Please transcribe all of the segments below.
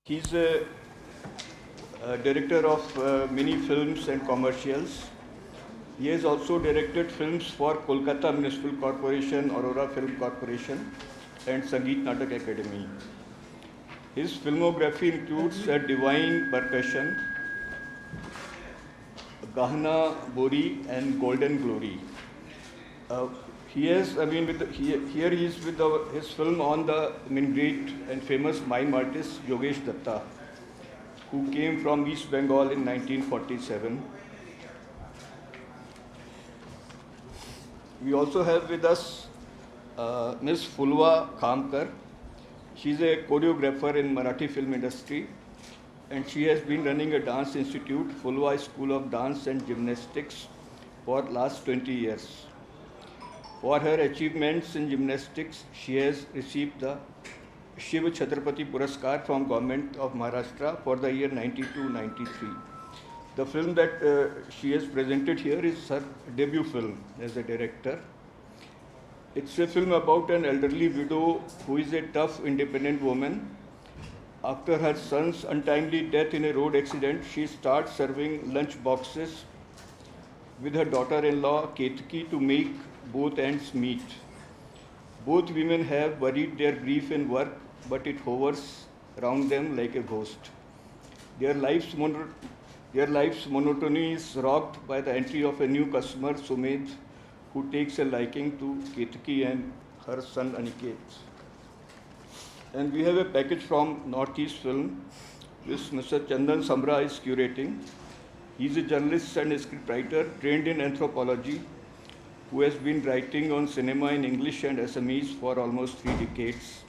He's a director of many films and commercials. He has also directed films for Kolkata Municipal Corporation, Aurora Film Corporation, and Sangeet Natak Academy. His filmography includes A Divine Percussion, Gahna Bori, and Golden Glory. Uh, he has, here he is with his film on the great and famous mime artist Yogesh Datta, who came from East Bengal in 1947. We also have with us Ms. Fulwa Khamkar. She's a choreographer in Marathi film industry, and she has been running a dance institute, Fulwa School of Dance and Gymnastics, for last 20 years. For her achievements in gymnastics, she has received the Shiv Chhatrapati Puraskar from Government of Maharashtra for the year 92-93. The film that she has presented here is her debut film as a director. It's a film about an elderly widow who is a tough, independent woman. After her son's untimely death in a road accident, she starts serving lunch boxes with her daughter-in-law, Ketki, to make both ends meet. Both women have buried their grief in work, but it hovers around them like a ghost. Their life's monotony is rocked by the entry of a new customer, Sumedh, who takes a liking to Ketki and her son Aniket. And we have a package from Northeast Film, which Mr. Chandan Samra is curating. He is a journalist and a scriptwriter trained in anthropology, who has been writing on cinema in English and Assamese for almost 3 decades.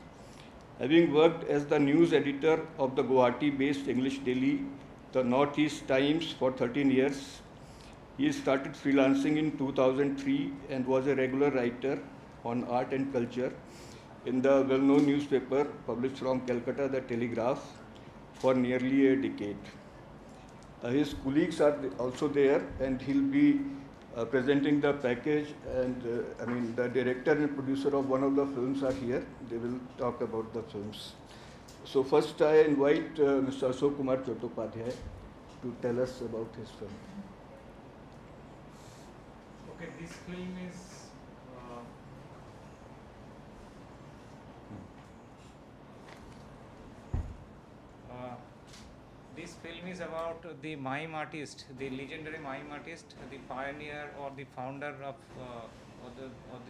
Having worked as the news editor of the Guwahati-based English daily, the Northeast Times, for 13 years, he started freelancing in 2003 and was a regular writer on art and culture in the well-known newspaper published from Calcutta, The Telegraph, for nearly a decade. His colleagues are also there, and he'll be presenting the package, and the director and producer of one of the films are here. They will talk about the films. So first I invite Mr. Ashok Kumar Chattopadhyay to tell us about his film. Okay, this film is this film is about the mime artist, the legendary mime artist, the pioneer or the founder of or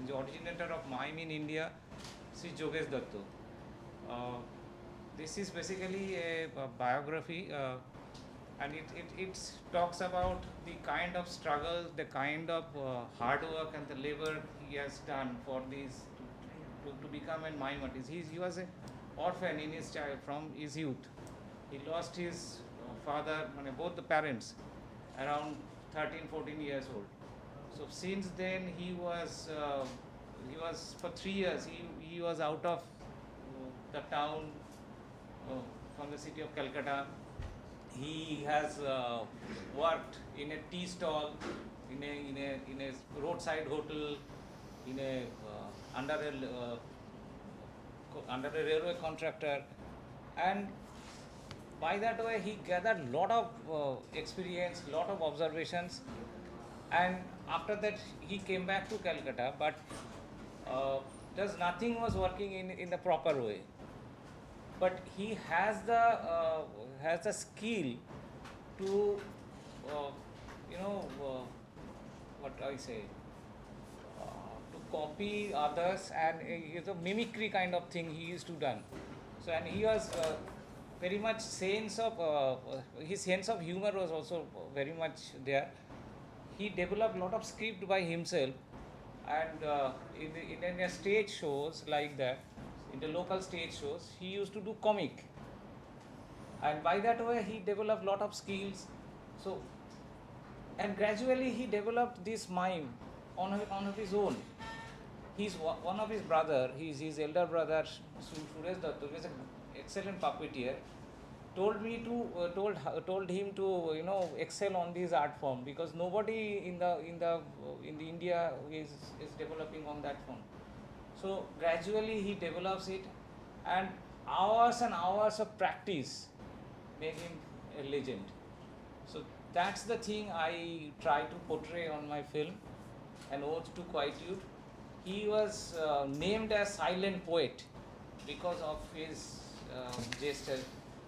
the originator of mime in India, Sri Yogesh Datta. This is basically a biography, and it talks about the kind of struggle, the kind of hard work and the labor he has done for these to become a mime artist. He was an orphan in his child from his youth. He lost his father, both the parents, around 13-14 years old. So since then he was for 3 years he was out of the town, from the city of Calcutta. He has worked in a tea stall, in a roadside hotel, in a under a railway contractor, and by that way he gathered lot of experience, lot of observations, and after that he came back to Calcutta, but just nothing was working in the proper way. But he has the skill to what I say, to copy others, and it's a mimicry kind of thing he used to done. So, and he was very much his sense of humor was also very much there. He developed a lot of script by himself, and in a stage shows like that, in the local stage shows, he used to do comic, and by that way he developed a lot of skills. So, and gradually he developed this mime on his own. One of his brother, his elder brother Suresh Datta, who is an excellent puppeteer, told him to excel on this art form, because nobody in the India is developing on that form. So gradually he develops it, and hours of practice make him a legend. So that's the thing I try to portray on my film, An Ode to Quietude. He was named as silent poet because of his gesture.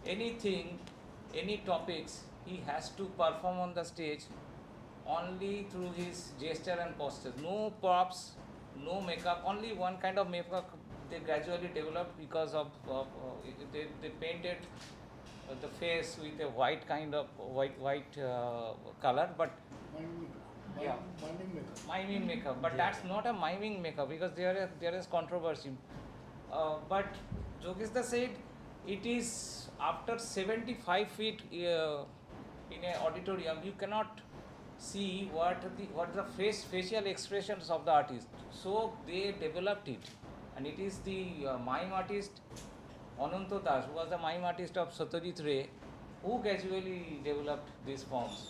Anything, any topics, he has to perform on the stage only through his gesture and postures. No props, no makeup, only one kind of makeup they gradually developed because of they painted the face with a white kind of white color, but yeah, miming makeup. But that's not a miming makeup because there is controversy. But Jogeshda said it is after 75 feet in an auditorium you cannot see what the facial expressions of the artist. So they developed it, and it is the mime artist Ananta Das, who was the mime artist of Satyajit Ray, who gradually developed these forms.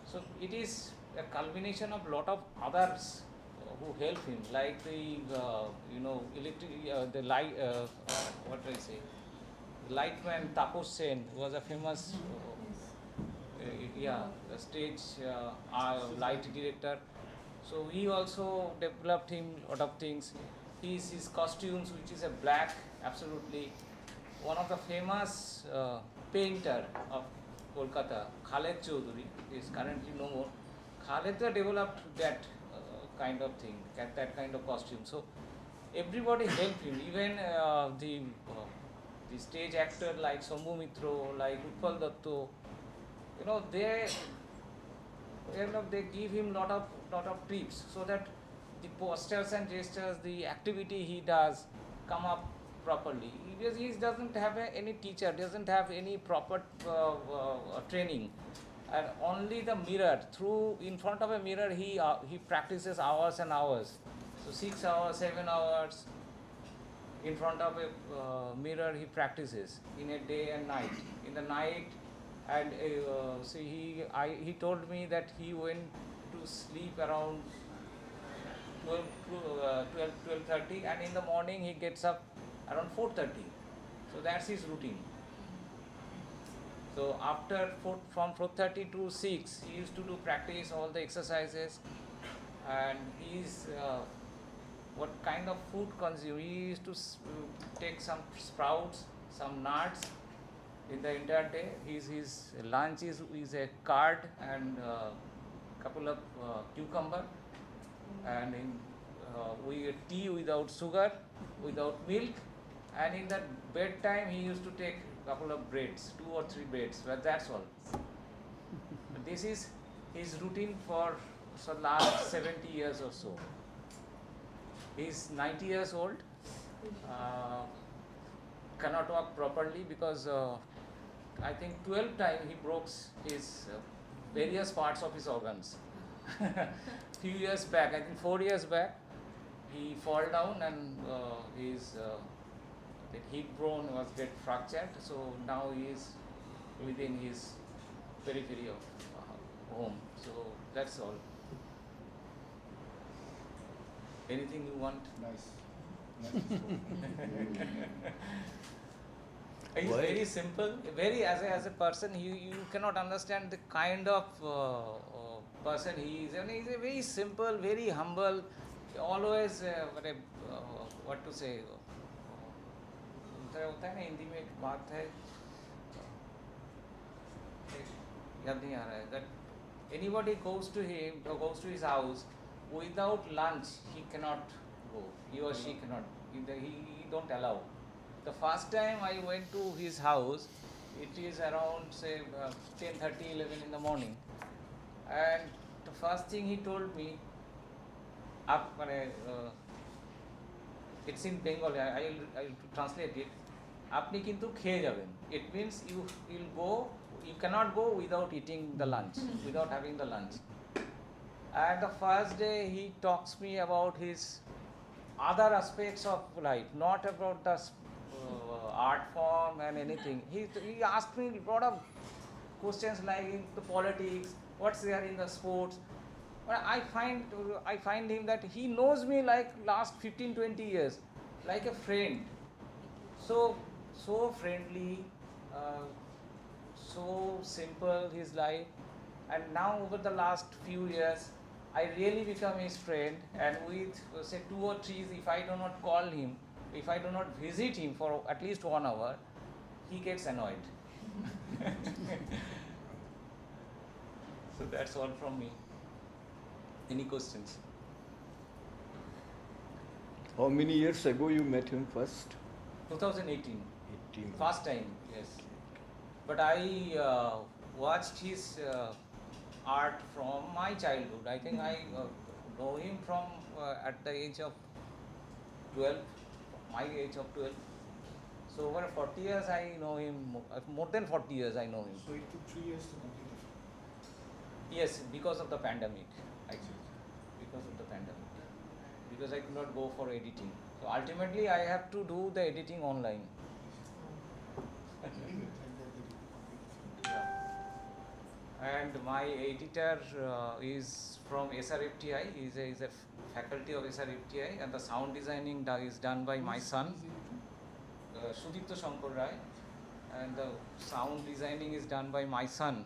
So it is a culmination of lot of others who help him, like the the light what do I say, lightman Tapas Sen, who was a famous the stage light director. So he also developed him lot of things. His costumes, which is a black, absolutely. One of the famous painter of Kolkata, Khaled Chaudhary, is currently no more. Khaled developed that kind of thing, that kind of costume. So everybody helped him, even the stage actor like Sambhu Mitro, like Utpal Datto. They give him lot of tips so that the postures and gestures, the activity he does, come up properly. He doesn't have any teacher, doesn't have any proper training, and only the mirror. Through in front of a mirror, he practices hours and hours. So 6 hours, 7 hours in front of a mirror he practices in a day and night. In the night, and he told me that he went to sleep around 12:30, and in the morning he gets up around 4:30. So that's his routine. So from 4:30 to 6, he used to do practice all the exercises, and he's what kind of food consume. He used to take some sprouts, some nuts in the entire day. His lunch is a curd and couple of cucumber, and we tea without sugar, without milk, and in the bedtime he used to take a couple of breads, 2 or 3 breads, but that's all. But this is his routine for last 70 years or so. He's 90 years old, cannot walk properly because I think 12 times he broke his various parts of his organs. Few years back, I think 4 years back, he fall down and his the hip bone was get fractured. So now he is within his periphery of home. So that's all. Anything you want? Nice. He's very simple. Very as a person, you cannot understand the kind of person he is. And he's a very simple, very humble. Always what to say. होता है ना हिंदी में एक बात है, याद नहीं आ रहा है, that anybody goes to him or goes to his house without lunch, he cannot go. He or she cannot. He don't allow. The first time I went to his house, it is around say 10:30, 11 in the morning, and the first thing he told me, it's in Bengali. I'll translate it. আপনি কিন্তু খেয়ে যাবেন. It means you cannot go without eating the lunch, without having the lunch. And the first day he talks me about his other aspects of life, not about the art form and anything. He asked me a lot of questions like the politics, what's there in the sports. But I find him that he knows me like last 15-20 years, like a friend. So friendly, so simple his life, and now over the last few years, I really become his friend. And with say 2 or 3, if I do not call him, if I do not visit him for at least 1 hour, he gets annoyed. So that's all from me. Any questions? How many years ago you met him first? 2018. 18. First time, yes. But I watched his art from my childhood. I think I know him from at the age of 12, my age of 12. So over 40 years I know him, more than 40 years I know him. So it took 3 years to complete the film. Yes, because of the pandemic, actually. Because of the pandemic. Because I could not go for editing. So ultimately I have to do the editing online. And my editor is from SRFTI. He's a faculty of SRFTI, and the sound designing is done by my son, Sudipto Shankar Rai, and the sound designing is done by my son.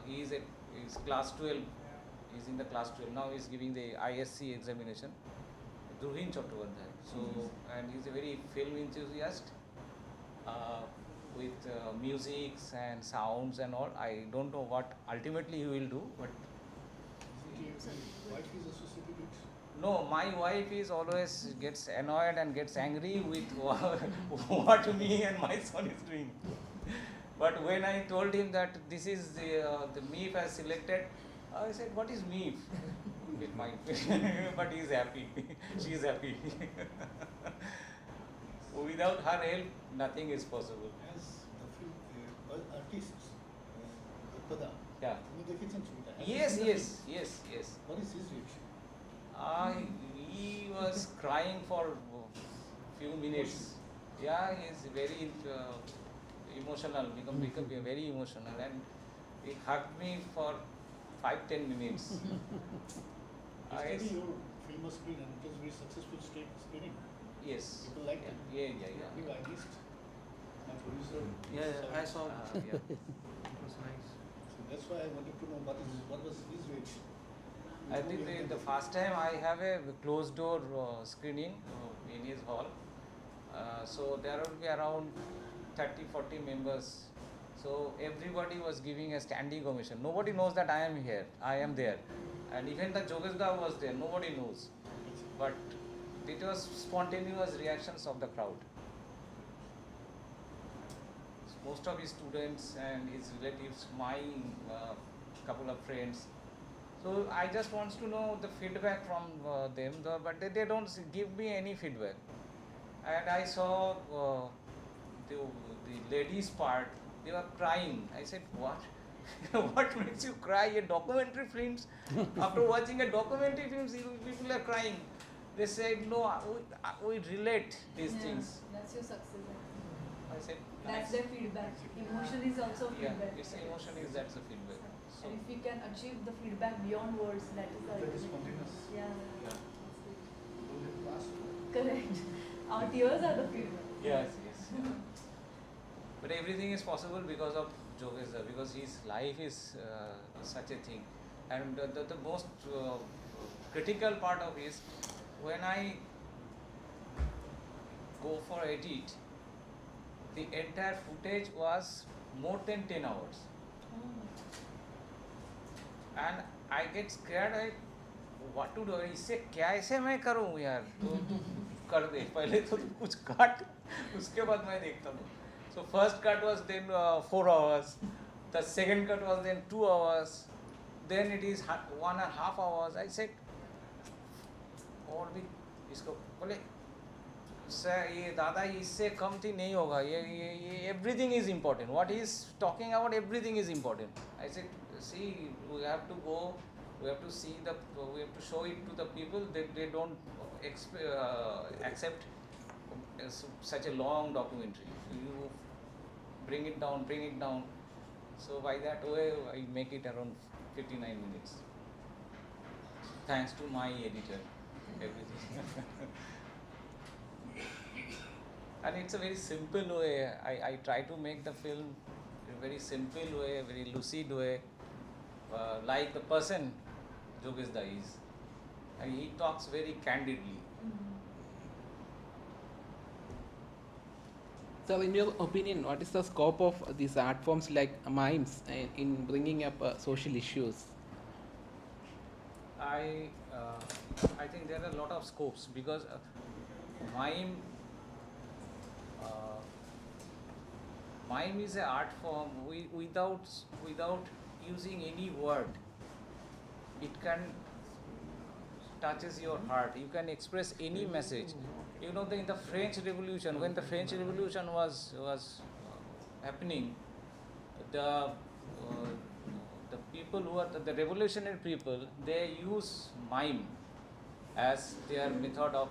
He's class 12. He's in the class 12 now. He's giving the ISC examination. Dhruhin Chattopadhyay. So, and he's a very film enthusiast. With music and sounds and all. I don't know what ultimately he will do, but Wife is associated with. no, my wife is always gets annoyed and gets angry with what me and my son is doing. But when I told him that this is the MIFF has selected, I said, "What is MIFF?" With my, but he is happy. She is happy. Without her help, nothing is possible. As the film artists, Pada, Yeah. তুমি দেখেছেন ছবিটা? Yes, yes, yes, yes. What is his reaction? He was crying for few minutes. Yeah, he is very emotional, become very emotional, and he hugged me for 5-10 minutes. Yesterday your film was screened and it was very successful screening. Yes. People liked it. Yeah. You I missed my producer. Yeah, I saw. Yeah. It was nice. So that's why I wanted to know what was his reaction. I think the first time I have a closed door screening in his hall. So there will be around 30-40 members. So everybody was giving a standing ovation. Nobody knows that I am here. I am there. And even the Jogesda was there. Nobody knows. But it was spontaneous reactions of the crowd. Most of his students and his relatives, my couple of friends. So I just want to know the feedback from them, but they don't give me any feedback. And I saw the ladies part, they were crying. I said, what? What makes you cry? A documentary films? After watching a documentary films, people are crying. They said, no, we relate these things. That's your success. I said, That's nice. their feedback. Emotion is also feedback. Yeah, it's emotion is that's the feedback. So, And if we can achieve the feedback beyond words, that is the That is ultimate. spontaneous. Yeah. yeah. Correct. Our tears are the feedback. Yes. But everything is possible because of Jogesda, because his life is such a thing. And the most critical part of is when I go for edit, the entire footage was more than 10 hours. And I get scared, what to do? इससे कैसे मैं करूँ यार? तो तू कर दे. पहले तो तू कुछ काट, उसके बाद मैं देखता हूँ. So first cut was then 4 hours. The second cut was then 2 hours. Then it is 1.5 hours. I said, और भी इसको बोले सर ये दादा इससे कम थी नहीं होगा ये everything is important. What he is talking about, everything is important. I said, see, we have to go, we have to see we have to show it to the people that they don't accept such a long documentary. You bring it down. So by that way, I make it around 59 minutes. Thanks to my editor, everything. And it's a very simple way. I try to make the film very simple way, very lucid way, like the person Yogesda is. And he talks very candidly. So, in your opinion, what is the scope of these art forms like mimes in bringing up social issues? I think there are a lot of scopes because mime uh, mime is an art form without using any word. It can touches your heart. You can express any message. You know, in the French Revolution, when the French Revolution was happening, the people who are the revolutionary people, they use mime as their method of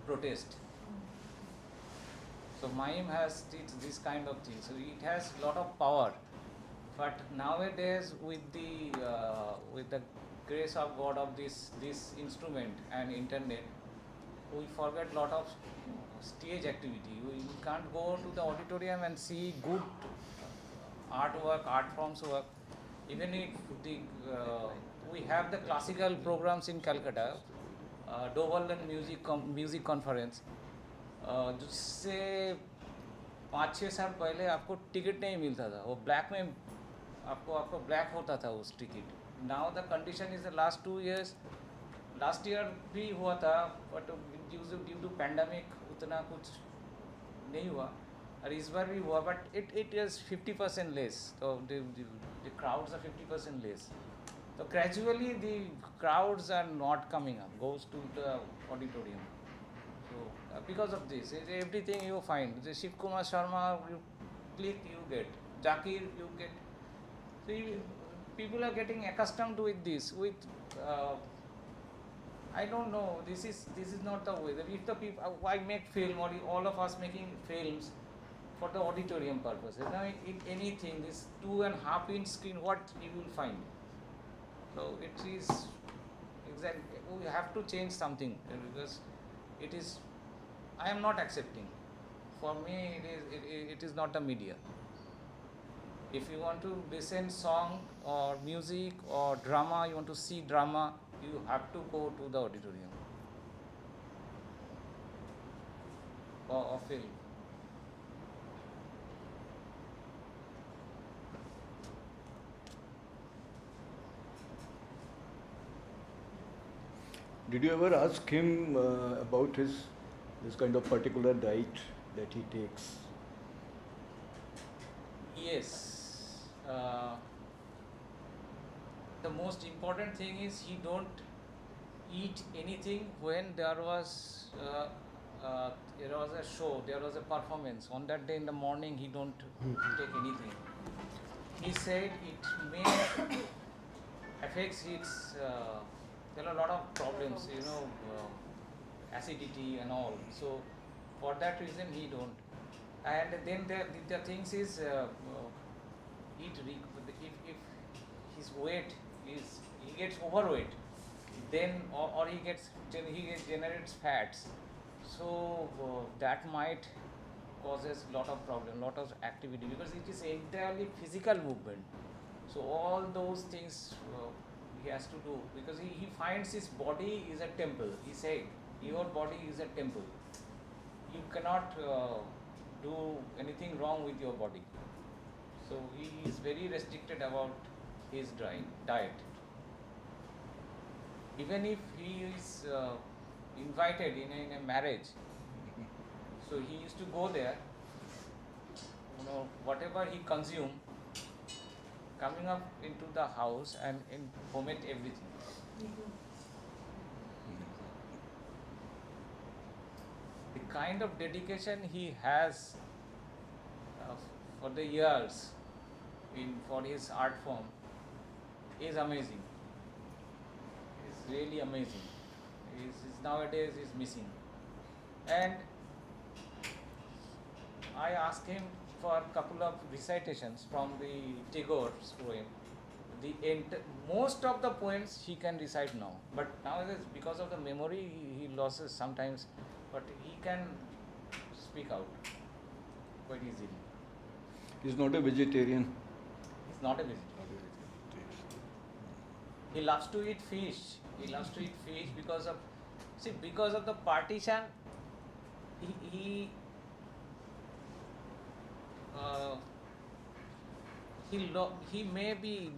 protest. So mime has this kind of thing. So it has a lot of power. But nowadays, with the grace of God of this instrument and internet, we forget lot of stage activity. We can't go to the auditorium and see good artwork, art forms work. Even if we have the classical programs in Calcutta, Doverland music conference, जिससे 5-6 साल पहले आपको ticket नहीं मिलता था, वो black में आपको ब्लैक होता था उस ticket. Now the condition is the last 2 years, last year भी हुआ था बट ड्यू टू पैंडमिक उतना कुछ नहीं हुआ, और इस बार भी हुआ बट इट इज 50% लेस. तो the crowds are 50% less. So gradually the crowds are not coming up, goes to the auditorium. So because of this, everything you find, the Shiv Kumar Sharma, you click, you get Jakir, you get. So people are getting accustomed with this. With I don't know. This is not the way. If the people, why make film, or all of us making films for the auditorium purposes? Now, in anything, this 2.5-inch screen, what you will find. So it is exactly, we have to change something because it is, I am not accepting. For me, it is not a media. If you want to listen song or music or drama, you want to see drama, you have to go to the auditorium or film. Did you ever ask him about this kind of particular diet that he takes? Yes. The most important thing is he don't eat anything when there was a show, there was a performance. On that day in the morning, he don't take anything. He said it may affects his. There are a lot of problems, acidity and all. So for that reason, he don't. And then the things is if his weight is, he gets overweight, then or he generates fats. So that might causes lot of problem, lot of activity, because it is entirely physical movement. So all those things he has to do, because he finds his body is a temple. He said, your body is a temple. You cannot do anything wrong with your body. So he is very restricted about his diet. Even if he is invited in a marriage, so he used to go there, whatever he consume, coming up into the house and vomit everything. The kind of dedication he has for the years for his art form is amazing. It's really amazing. Nowadays is missing. And I asked him for a couple of recitations from the Tagore's poem. Most of the poems he can recite now, but nowadays because of the memory he loses sometimes, but he can speak out quite easily. He's not a vegetarian. He's not a vegetarian. He loves to eat fish. He loves to eat fish because of the partition. He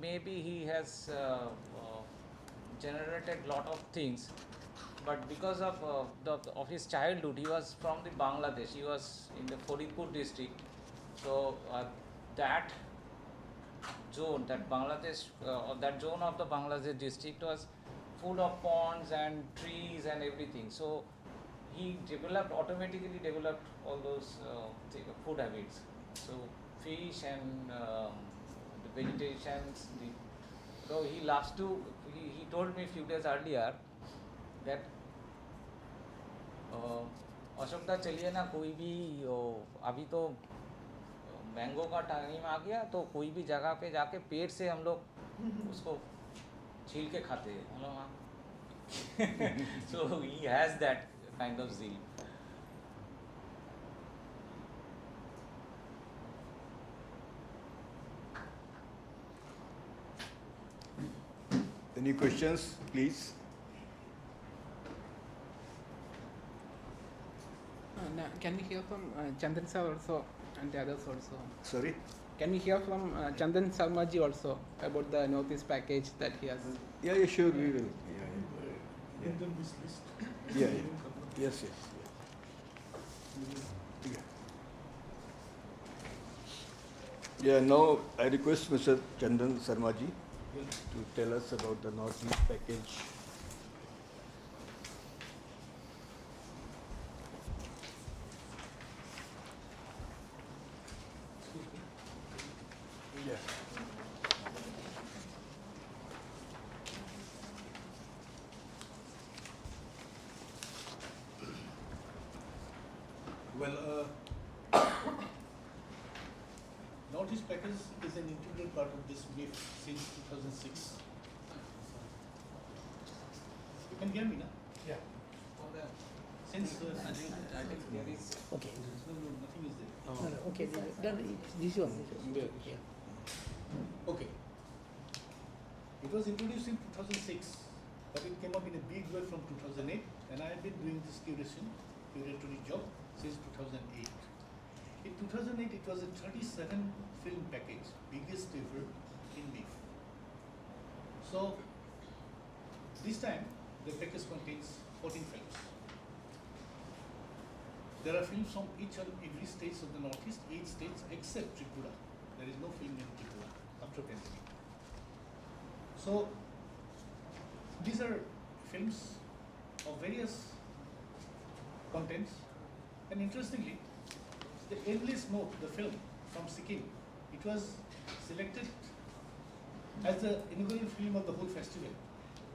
maybe he has generated lot of things, but because of his childhood, he was from the Bangladesh. He was in the Faridpur district, so that zone, that zone of the Bangladesh district was full of ponds and trees and everything. So he automatically developed all those food habits. So fish and the vegetations. So he loves to. He told me a few days earlier that Ashok दा चलिए ना कोई भी अभी तो mango का time आ गया तो कोई भी जगह पे जाके पेड़ से हम लोग उसको छील के खाते हैं हम लोग. So he has that kind of zeal. Any questions, please? Can we hear from Chandan sir also and the others also? Sorry? Can we hear from Chandan Sarmaji also about the Northeast package that he has? Yeah, sure, we will. Give them this list. Yeah. Yes. Yeah, now I request Mr. Chandan Sarmaji to tell us about the Northeast package. Yeah. Well, Northeast package is an integral part of this MIFF since 2006. You can hear me now? Yeah. Since I think there is. Okay. no, nothing is there. No, no, okay, this one. Yeah. Okay. It was introduced in 2006, but it came up in a big way from 2008, and I have been doing this curatory job since 2008. In 2008, it was a 37 film package, biggest ever in MIFF. So, this time, the package contains 14 films. There are films from each and every state of the Northeast, 8 states except Tripura. There is no film in Tripura after pandemic. So, these are films of various contents, and interestingly, the Endless Note, the film from Sikkim, it was selected as the inaugural film of the whole festival,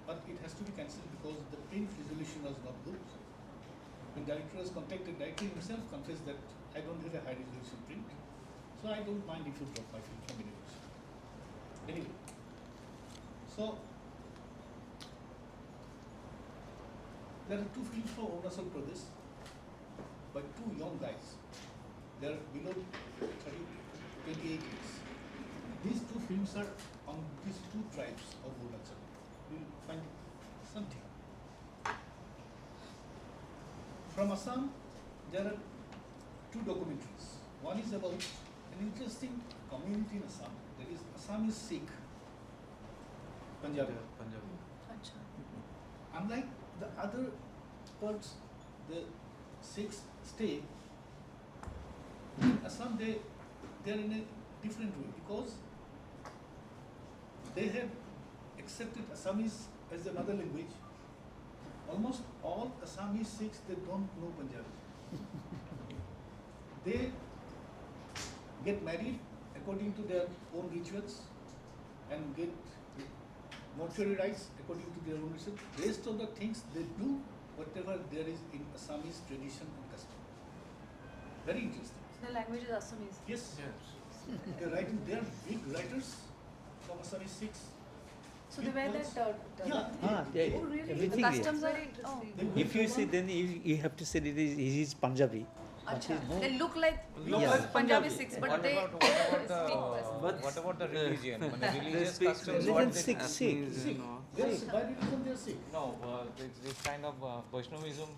but it has to be cancelled because the print resolution was not good. When director was contacted, director himself confessed that I don't have a high resolution print, so I don't mind if you drop my film from inauguration. Anyway, so there are 2 films from Arunachal Pradesh by 2 young guys. They are below 28 years. These 2 films are on these 2 tribes of Arunachal. You will find something. From Assam, there are 2 documentaries. One is about an interesting community in Assam, that is Assamese Sikh, Punjabi. Acha. Unlike the other parts, the Sikhs stay in Assam, they are in a different way because they have accepted Assamese as their mother language. Almost all Assamese Sikhs, they don't know Punjabi. They get married according to their own rituals and get mortuary rites according to their own rituals. Rest of the things they do whatever there is in Assamese tradition and custom. Very interesting. The language is Assamese. Yes. They're writing, they are big writers from Assamese Sikhs. So they wear that. Yeah. Yeah, Oh really? everything The is. customs are. Oh. They If you see, then you have to say it is Punjabi. Acha. no- They look like Look Yeah. like Punjabi Punjabi. Sikhs, but What they about But- what about the religion? The They religious speak customs. religion What they Sikh, Sikh. Sikh. They are by religion they are Sikh. No, this kind of Vaishnavism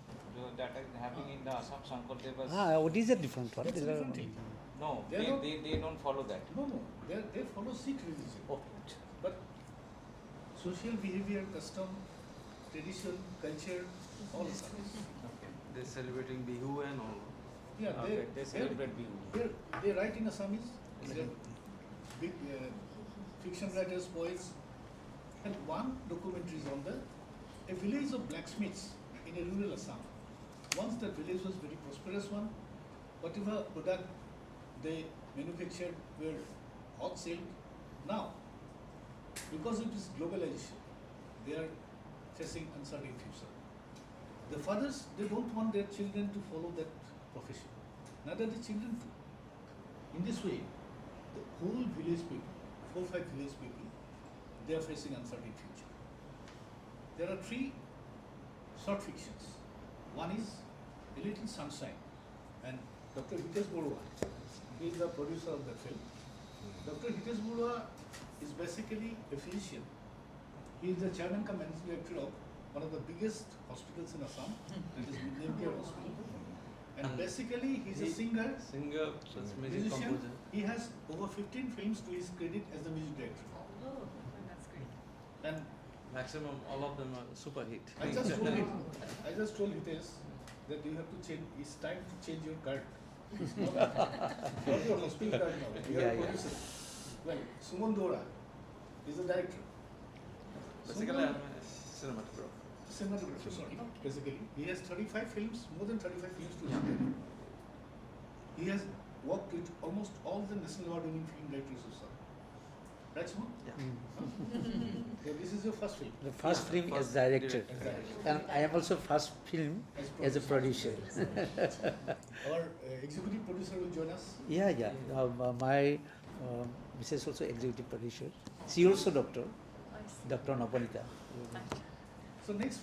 that is happening in the Assam Sankaldeva's. What is a different one? That's a These are- different thing. No, They are not- they don't follow that. No, they follow Sikh religion. Okay. But social behavior, custom, tradition, culture, all of that. They're celebrating Bihu and all. Yeah, Okay, they celebrate Bihu. They write in Assamese. They're big fiction writers, poets. And one documentary is on a village of blacksmiths in a rural Assam. Once that village was very prosperous one. Whatever product they manufactured were hot silk. Now, because it is globalization, they are facing uncertain future. The fathers, they don't want their children to follow that profession. Neither the children do. In this way, the whole village people, 4-5 village people, they are facing uncertain future. There are 3 short fictions. One is A Little Sunshine, and Dr. Hitesh Borua, he is the producer of the film. Dr. Hitesh Borua is basically a physician. He is the chairman cum managing director of one of the biggest hospitals in Assam, that is Nimkar Hospital. And basically, he is a singer, Singer plus music musician. composer. He has over 15 films to his credit as the music director. Oh, that's great. And Maximum all of them are super hit. I just told Hitesh that you have to change. It's time to change your card. It's not your hospital card now. You are Yeah, a yeah. producer. Well, Suman Dora is the director. Basically, Suman- I'm a cinematographer. cinematographer, sorry. Basically, he has 35 films, more than 35 films to his credit. He has worked with almost all the national award-winning film directors of Assam. Right, Suman? So this is your first film. The first film as First director. As director. And I am also first film as a producer. Our executive producer will join us. Yeah. My Mrs. also executive producer. She also doctor, I see. Dr. Napanita. Acha. So next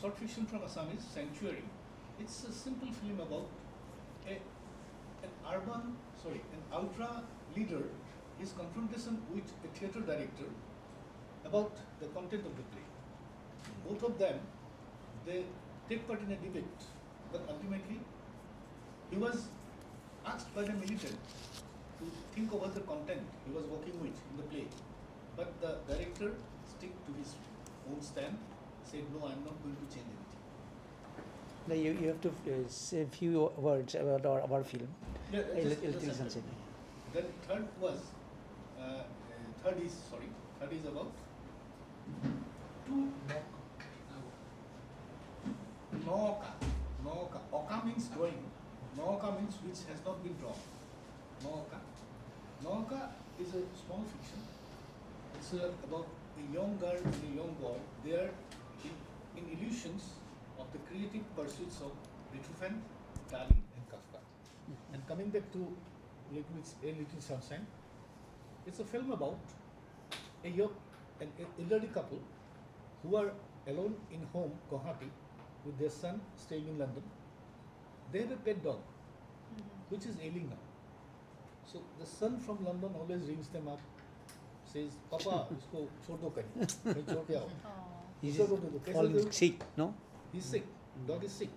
short fiction from Assam is Sanctuary. It's a simple film about an ultra leader, his confrontation with a theatre director about the content of the play. Both of them, they take part in a debate, but ultimately he was asked by the militant to think about the content he was working with in the play. But the director stick to his own stand, said, no, I'm not going to change anything. Now you have to say a few words about our film. Yeah, A just- Little just a Sunshine. second. Then third is about two Nooka. Oka means drawing. Nooka means which has not been drawn. Nooka is a small fiction. It's about a young girl and a young boy. They are in illusions of the creative pursuits of Beethoven, Dali, and Kafka. And coming back to A Little Sunshine, it's a film about an elderly couple who are alone in home, Guwahati, with their son staying in London. They have a pet dog, which is ailing now. So the son from London always rings them up, says, "Papa, isko chhod do kahin, main chhod ke aao." Oh. He's So good, good. fallen sick, no? He's sick. Dog is sick.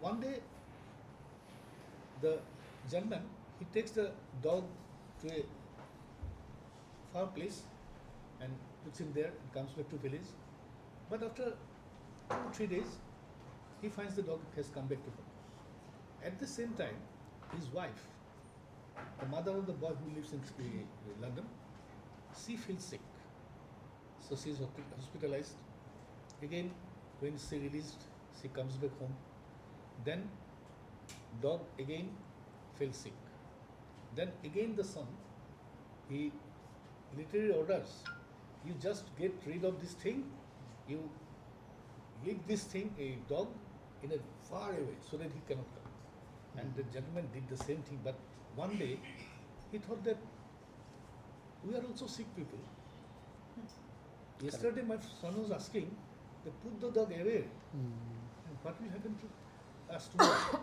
One day, the gentleman, he takes the dog to a far place and puts him there and comes back to village. But after 2 or 3 days, he finds the dog has come back to him. At the same time, his wife, the mother of the boy who lives in London, she feels sick. So she is hospitalized. Again, when she released, she comes back home. Then dog again fell sick. Then again the son, he literally orders, you just get rid of this thing, you leave this thing, a dog, in a far away so that he cannot come. And the gentleman did the same thing, but one day he thought that we are also sick people. Yesterday my son was asking, they put the dog away. And what will happen to us tomorrow?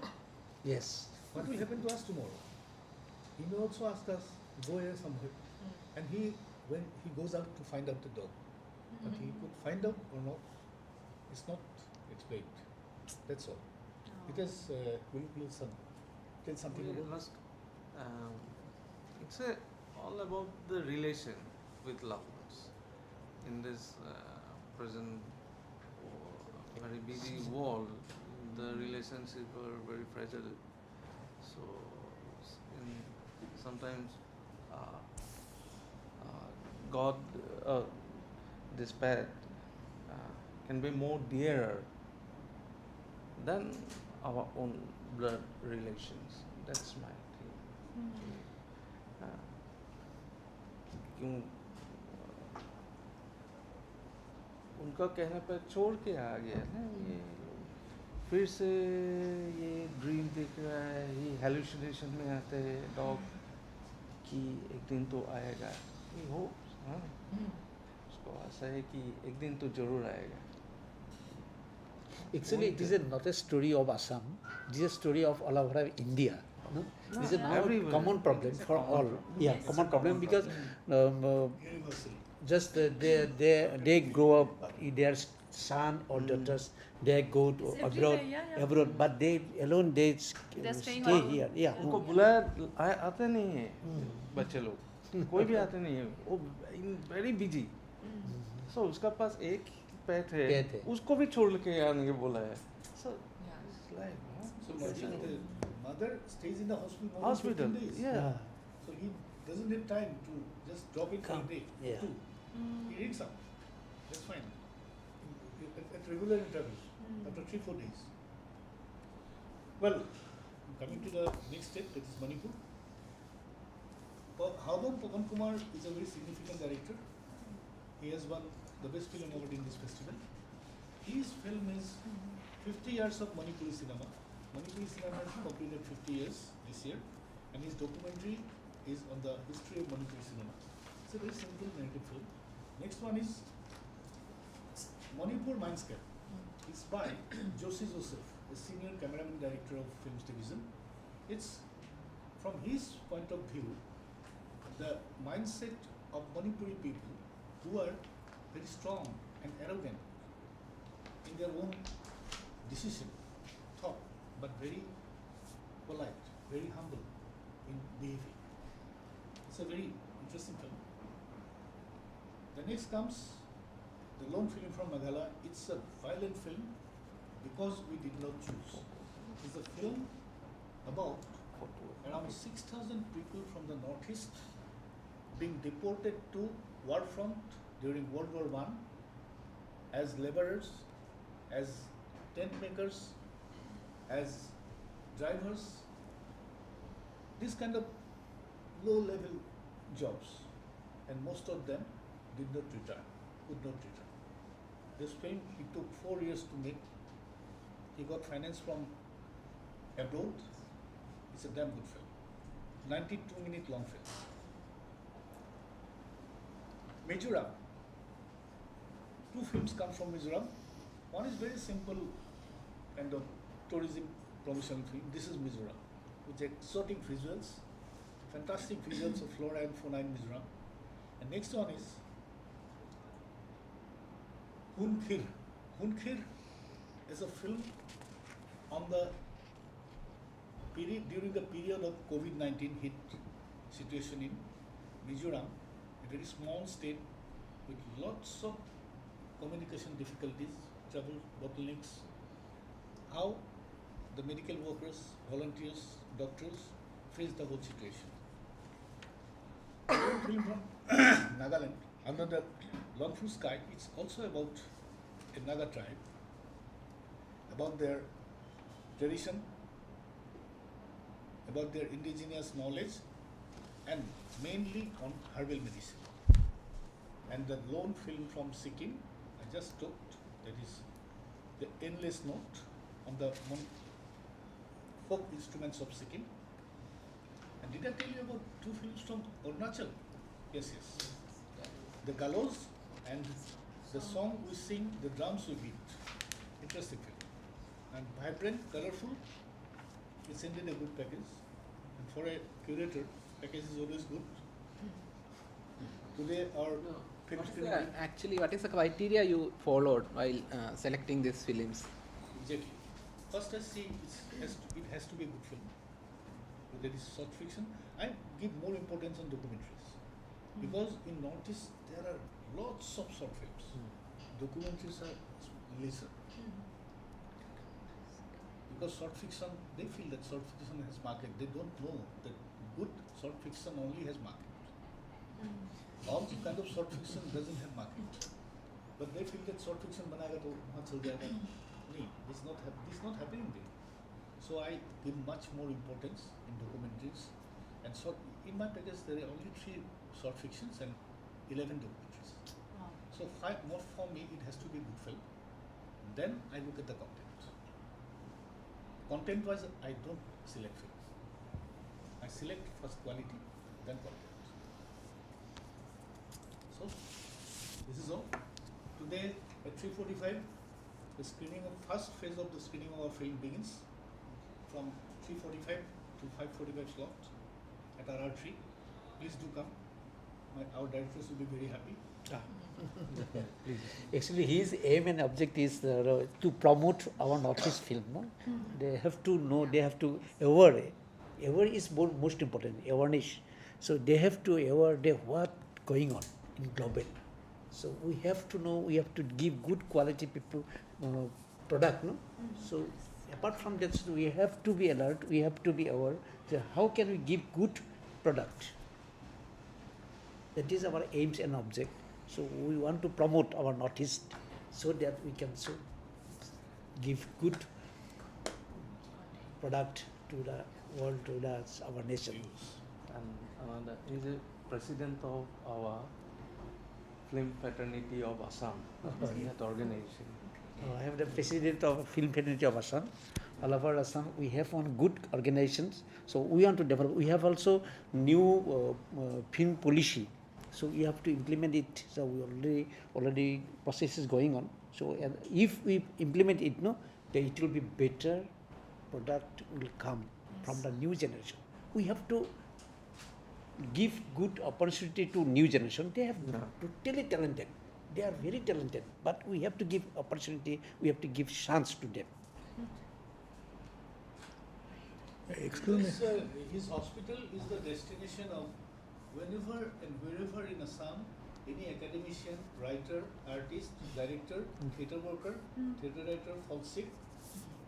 Yes. What will happen to us tomorrow? He may also ask us, go here somewhere. And when he goes out to find out the dog, but he could find out or not, it's not explained. That's all. It is, will you tell something We about must, it's all about the relation with loved ones. In this present very busy world, the relationships are very fragile. So, sometimes God, this pet can be more dearer than our own blood relations. That's my thing. क्यों उनका कहने पर छोड़ के आ गया ना ये फिर से ये ड्रीम देख रहा है, ये हेलुसिनेशन में आते हैं डॉग कि एक दिन तो आएगा, ये हो उसको आशा है कि एक दिन तो जरूर आएगा. Actually, it is not a story of Assam. It is a story of all over India. No? This is now a everywhere. common problem for all. Yeah, common problem because universally? just they grow up, their son or daughters, they go to It's abroad, everywhere, yeah. abroad, but they alone they They're staying stay home. here. Yeah. उनको बुलाया आते नहीं है बच्चे लोग, कोई भी आते नहीं है, वो वेरी बिजी. सो उसका पास एक पेट है, Pet है. उसको भी छोड़ के आने के बोला है. सो Yeah. So the mother stays in the hospital more Hospital, than 15 days. yeah. So he doesn't have time to just drop it for a Come. day, Yeah. two. He reads up. That's fine. At regular intervals, after 3-4 days. Well, coming to the next step, that is Manipur. Haudam Pawan Kumar is a very significant director. He has won the best film award in this festival. His film is 50 years of Manipuri cinema. Manipuri cinema has completed 50 years this year, and his documentary is on the history of Manipuri cinema. It's a very simple narrative film. Next one is Manipur Mindscape. It's by Joshi Joseph, the senior cameraman director of Films Division. It's from his point of view, the mindset of Manipuri people who are very strong and arrogant in their own decision, thought, but very polite, very humble in behavior. It's a very interesting film. The next comes the lone film from Meghalaya. It's a violent film because we did not choose. It's a film about around 6,000 people from the northeast being deported to war front during World War I as laborers, as tent makers, as drivers, this kind of low-level jobs, and most of them did not return, could not return. This film, it took 4 years to make. He got finance from abroad. It's a damn good film. 92-minute long film. Mizoram. 2 films come from Mizoram. One is very simple kind of tourism promotional film. This is Mizoram, with exotic visuals, fantastic visuals of flora and fauna in Mizoram. And next one is Hunkhir. Hunkhir is a film on the period during the period of COVID-19 hit situation in Mizoram, a very small state with lots of communication difficulties, travel bottlenecks, how the medical workers, volunteers, doctors face the whole situation. A film from Nagaland, Under the Longful Sky, it's also about a Naga tribe, about their tradition, about their indigenous knowledge, and mainly on herbal medicine. And the lone film from Sikkim, I just talked, that is the Endless Note on the folk instruments of Sikkim. And did I tell you about 2 films from Arunachal? Yes, yes. The gallows and the song we sing, the drums we beat. Interesting film. and vibrant, colorful, we send in a good package. And for a curator, package is always good. Today our What is the criteria you followed while selecting these films? Exactly. First I see it has to be a good film. Whether it is short fiction, I give more importance on documentaries. Because in Northeast there are lots of short films. Documentaries are lesser. Because short fiction, they feel that short fiction has market. They don't know that good short fiction only has market. All kind of short fiction doesn't have market. But they feel that short fiction banayega to वहाँ चल जाएगा. नहीं, this not happening there. So I give much more importance in documentaries. And so in my package there are only 3 short fictions and 11 documentaries. Wow. So 5 more for me, it has to be a good film. Then I look at the content. Content wise, I don't select film. I select first quality, then content. So this is all. Today at 3:45, the screening of first phase of the screening of our film begins from 3:45 to 5:45 slot at RR3. Please do come. Our directors will be very happy. Actually, his aim and object is to promote our Northeast film. No? They have to know, they have to aware. Aware is most important, awareness. So they have to aware what going on in global. So we have to know, we have to give good quality people product. No? So apart from that, we have to be alert, we have to be aware. So how can we give good product? That is our aims and object. So we want to promote our Northeast so that we can give good product to the world, to our nation. And he is a president of our film fraternity of Assam, that organization. I am the president of Film Fraternity of Assam. All over Assam, we have one good organizations. So we want to develop. We have also new film policy. So we have to implement it. So we already process is going on. So if we implement it, then it will be better. Product will come from the new generation. We have to give good opportunity to new generation. They have totally talented. They are very talented. But we have to give opportunity. We have to give chance to them. Excuse me. His hospital is the destination of whenever and wherever in Assam, any academician, writer, artist, director, theatre worker, theatre writer falls sick,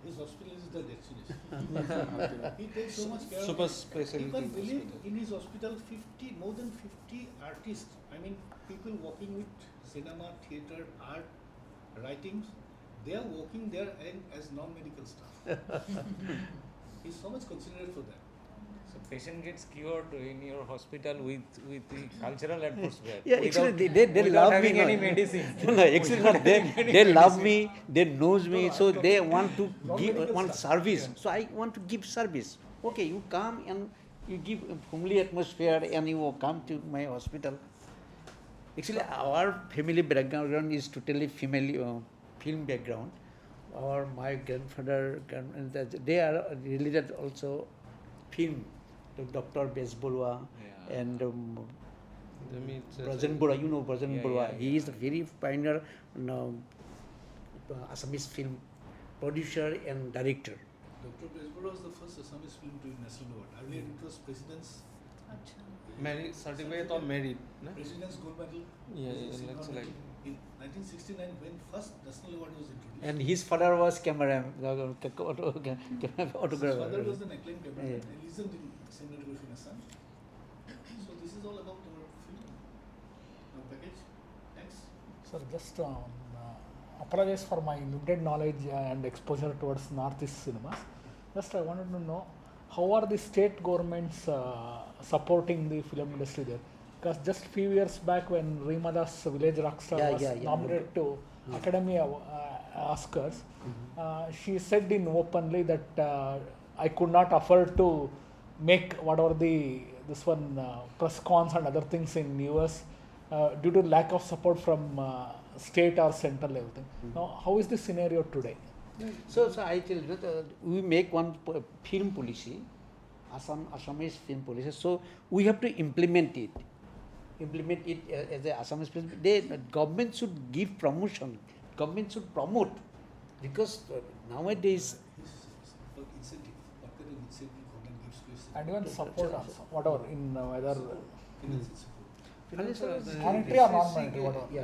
his hospital is the destination. He takes so much care Super of it. specialty You can believe hospital. in his hospital more than 50 artists, I mean people working with cinema, theatre, art, writings, they are working there as non-medical staff. He's so much considerate for that. So patient gets cured in your hospital with the cultural atmosphere. Yeah, actually they without love me. having No, any medicine. No, actually not. They love me. They knows me. So they want to give service. So I want to give service. Okay, you come and you give a homely atmosphere and you come to my hospital. Actually, our family background is totally female film background. My grandfather, they are related also film. Dr. Besbolwa and Brajan Bora, you know Brajan Bora. He is a very pioneer Assamese film producer and director. Dr. Besbora was the first Assamese film to win national award. Earlier it was President's Married, certificate of married. No? President's Gold Medal. Yeah, was a looks silver like. medal. In 1969, when first national award was introduced. And his father was photographer. His father was an acclaimed cameraman Yeah. and legend in cinematography in Assam. So this is all about our film, our package. Thanks. Sir, just apologize for my limited knowledge and exposure towards Northeast cinemas. Just I wanted to know how are the state governments supporting the film industry there? Because just few years back when Reemadas Village Rockstar was nominated to Academy Oscars, she said in openly that I could not afford to make whatever press cons and other things in US due to lack of support from state or central level thing. Now, how is the scenario today? So I tell you that we make one film policy, Assamese film policy. So we have to implement it. Implement it as a Assamese film. Government should give promotion. Government should promote, because nowadays. For incentive, what kind of incentive government gives to its And even support also, whatever, in whether financial support? monetary or non-monetary, whatever. Yeah.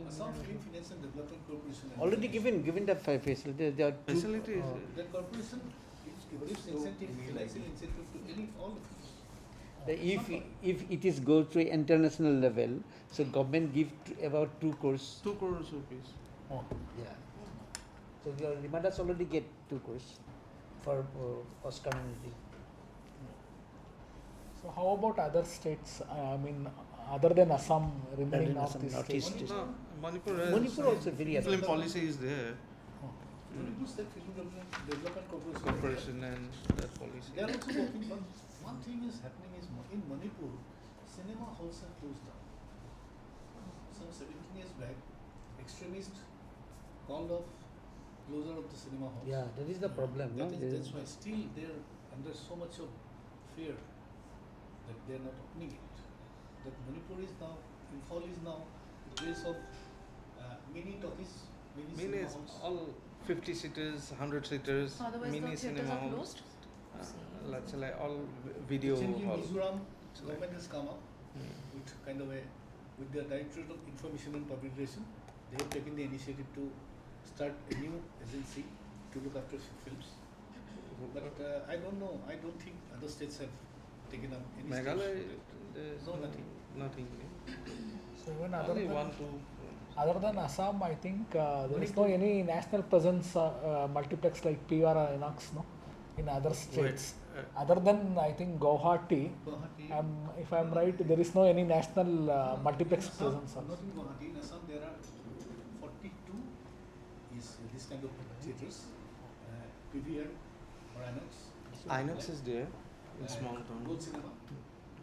Assam Film Finance and Development Corporation. Already given the facility. There are two, Facility is That corporation gives incentive, financial incentive to any all of us. if it is go to international level, so government give about 2 crores. 2 crores rupees. Oh. Yeah. So your Limadas already get 2 crores for Oscar community. So how about other states? I mean, other than Assam, remaining northeast states. Northeast. No, Manipur Manipur also very film active. policy is there. Manipur State Film Development Corporation. Corporation and that policy. They are also working, but one thing is happening is in Manipur, cinema halls are closed down. Some 17 years back, extremists called off closure of the cinema halls. Yeah, that is the problem. No? That's why still they're under so much of fear that they're not opening it. That Manipur is now, Imphal is now the place of mini talkies, mini Mini cinema is halls. all 50 seaters, 100 seaters, Otherwise mini the theatres cinema are halls. closed? Let's say like all video Recently, hall. Mizoram So government has come up Hmm. with kind of with the Directorate of Information and Public Relations, they have taken the initiative to start a new agency to look after films. But I don't know, I don't think other states have taken up any Meghalaya, steps. there's No, nothing. Nothing. So even other Only than, 1, 2. other than Assam, I think there is no any national presence multiplex like PR or Inox, no, in other states. Other than I think Guwahati, Guwahati. if I am right, there is no any national multiplex In Assam, presence. Also. not in Guwahati, in Assam there are 42 is this kind of theatres, PVR or Inox. Inox is there in small town. Gold Cinema.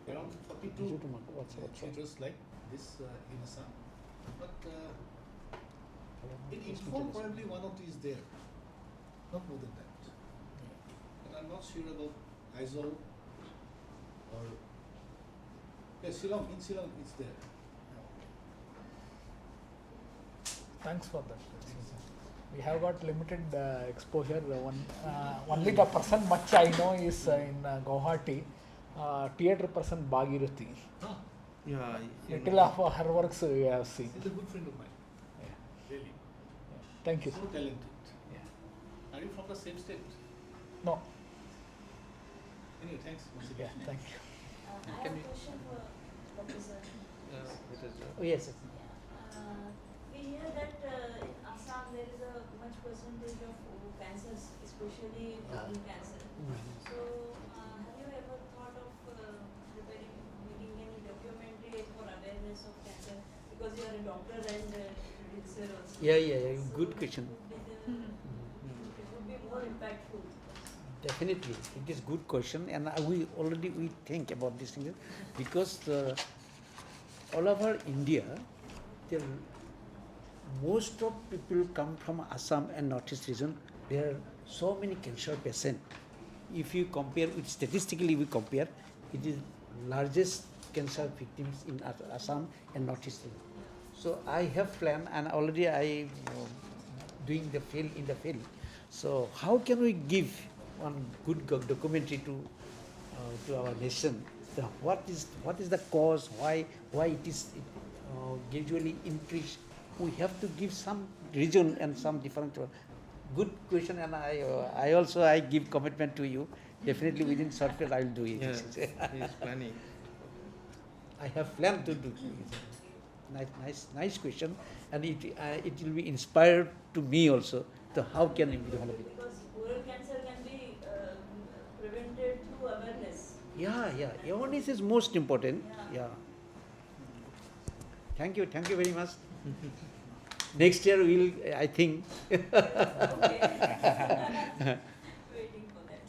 Around 42 What's theatres like this in Assam. But in Imphal probably one of these there, not more than that. And I'm not sure about Aizawl or Shillong. In Shillong it's there. Thanks for that. We have got limited exposure. Only the person much I know is in Guwahati, theatre person Bhagirathi. Ah, Yeah. Little of her works we have seen. he's a good friend of mine. Yeah. Really. Thank you. So talented. Yeah. Are you from the same state? No. Anyway, thanks once Yeah. again. Thank you. I have a question for Professor. It is. Oh, yes. We hear that in Assam there is a much percentage of cancers, especially lung cancer. So, have you ever thought of preparing, making any documentary for awareness of cancer? Because you are a doctor and producer also. Yeah. Good question. It would be more impactful. Definitely, it is good question, and we think about this thing because all over India, there most of people come from Assam and Northeast region. There are so many cancer patients. If you compare with statistically, we compare, it is largest cancer victims in Assam and Northeast region. So I have planned, and already I doing the field in the field. So how can we give one good documentary to our nation? What is the cause? Why it is gradually increased? We have to give some reason and some different. Good question, and I also give commitment to you. Definitely within short period I will do it. Yes, he is planning. I have planned to do it. Nice question, and it will be inspired to me also. So how can we develop it? Because oral cancer can be prevented through awareness. Yeah. Awareness is most important. Yeah. Thank you very much. Next year we'll, I think. Okay. Waiting for that.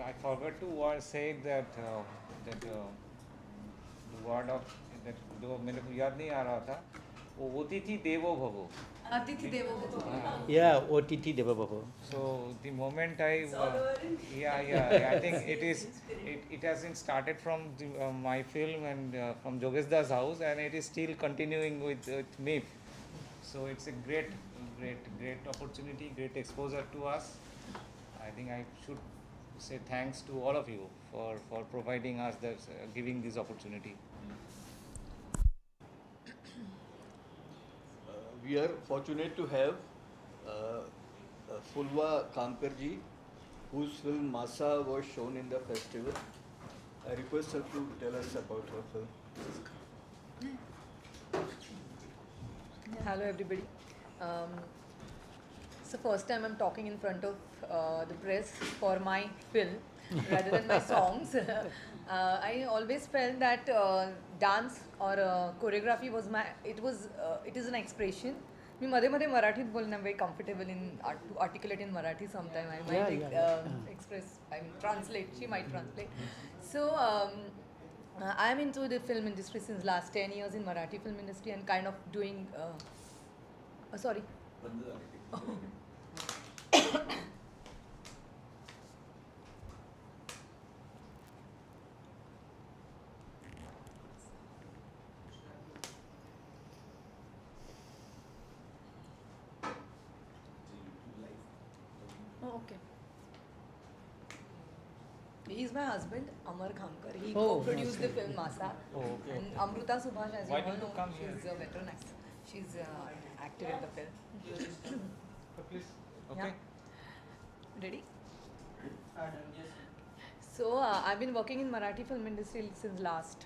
I forgot to say that the word of that जो मेरे को याद नहीं आ रहा था Otiti Devo Bhavo. Atithi Devo Bhava. Yeah, OTT Devababa. So the moment I, It's all over in I think it hasn't started from my film and from Jogesh Das house, and it is still continuing with MIFF. So it's a great opportunity, great exposure to us. I think I should say thanks to all of you for providing us this, giving this opportunity. We are fortunate to have Fulva Kamkarji, whose film Maasa was shown in the festival. I request her to tell us about her film. Hello everybody. It's the first time I'm talking in front of the press for my film rather than my songs. I always felt that dance or choreography was it is an expression. मी मध्ये मध्ये मराठीत बोलणं very comfortable in to articulate in Marathi sometime. I might express, I mean translate, she might translate. So I'm into the film industry since last 10 years in Marathi film industry and kind of doing sorry. Oh, okay. He's my husband, Amar Khamkar. He co-produced the film Maasa. Oh, okay. And Amruta Subhash, as Why you all did you know, come here? she's a veteran actor. She's actor in the film. Please. Okay. Yeah. Ready? So I've been working in Marathi film industry since last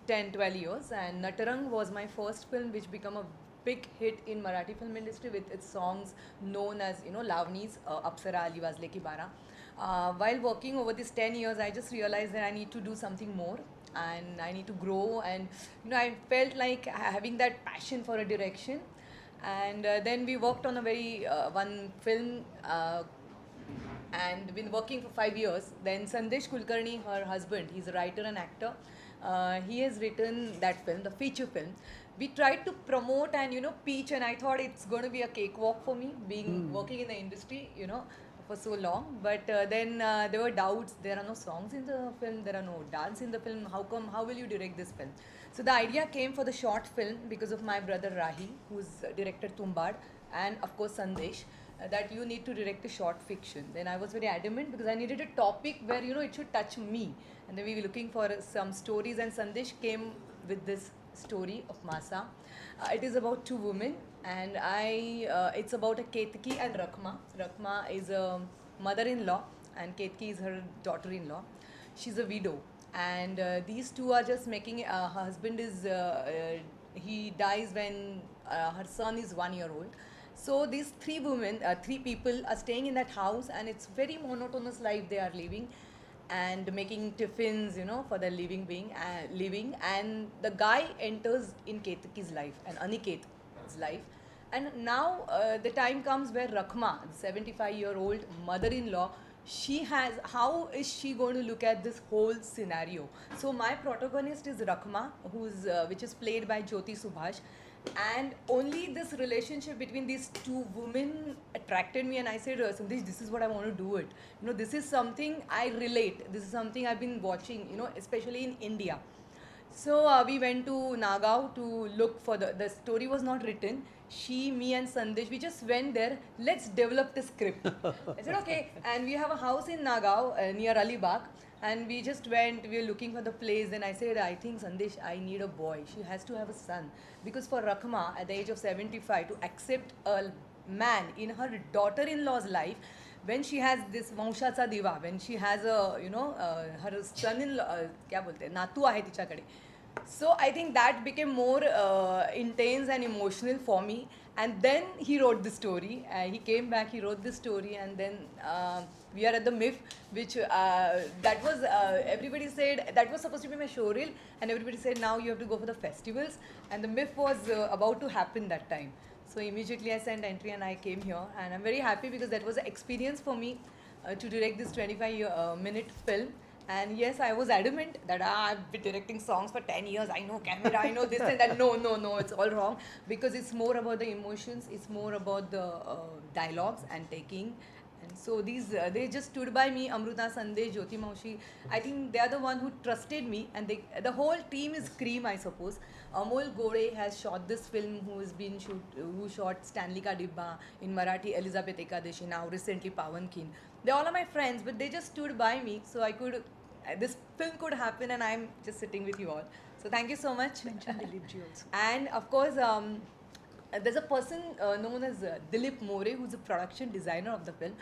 10-12 years, and Natarang was my first film which became a big hit in Marathi film industry with its songs known as Lavnis, Apsara Ali Wazle Ki Bara. While working over these 10 years, I just realized that I need to do something more and I need to grow, and I felt like having that passion for a direction. And then we worked on a very one film and been working for 5 years. Then Sandesh Kulkarni, her husband, he's a writer and actor. He has written that film, the feature film. We tried to promote and pitch, and I thought it's going to be a cakewalk for me, being working in the industry, for so long. But then there were doubts. There are no songs in the film. There are no dance in the film. How will you direct this film? So the idea came for the short film because of my brother Rahi, who's directed Tumbad, and of course Sandesh, that you need to direct a short fiction. Then I was very adamant because I needed a topic where it should touch me, and then we were looking for some stories, and Sandesh came with this story of Maasa. It is about two women, and it's about a Ketki and Rakma. Rakma is a mother-in-law and Ketki is her daughter-in-law. She's a widow, and these two are just making. Her husband is he dies when her son is 1 year old. So these three people are staying in that house, and it's very monotonous life they are living and making tiffins, for their living. And the guy enters in Ketki's life and Aniket's life. And now the time comes where Rakma, the 75-year-old mother-in-law, how is she going to look at this whole scenario? So my protagonist is Rakma, which is played by Jyoti Subhash. And only this relationship between these two women attracted me, and I said, Sandesh, this is what I want to do it. This is something I relate. This is something I've been watching, especially in India. So we went to Nagaon to look for the story was not written. Me and Sandesh, we just went there. Let's develop the script. I said, okay. And we have a house in Nagaon near Alibag. And we just went, we were looking for the place. Then I said, I think Sandesh, I need a boy. She has to have a son. Because for Rakma, at the age of 75, to accept a man in her daughter-in-law's life, when she has this Vanshacha Diva, when she has her son-in-law, Natu ahe tichakade. So I think that became more intense and emotional for me. And then he wrote the story. He came back, he wrote the story, and then we are at the MIFF, which that was, everybody said, that was supposed to be my showreel, and everybody said, now you have to go for the festivals. And the MIFF was about to happen that time. So immediately I sent entry and I came here, and I'm very happy because that was an experience for me to direct this 25-minute film. And yes, I was adamant that I've been directing songs for 10 years. I know camera, I know this and that. No, it's all wrong. Because it's more about the emotions, it's more about the dialogues and taking. And so they just stood by me, Amruta, Sandesh, Jyoti Maushi. I think they are the one who trusted me, and the whole team is cream, I suppose. Amol Gore has shot this film, who shot Stanley Ka Dibba in Marathi, Elizabeth Ekadeshi, now recently Pawan Khin. They all are my friends, but they just stood by me, so this film could happen, and I'm just sitting with you all. So thank you so much. Mention Dilip ji also. And of course, there's a person known as Dilip More, who's a production designer of the film,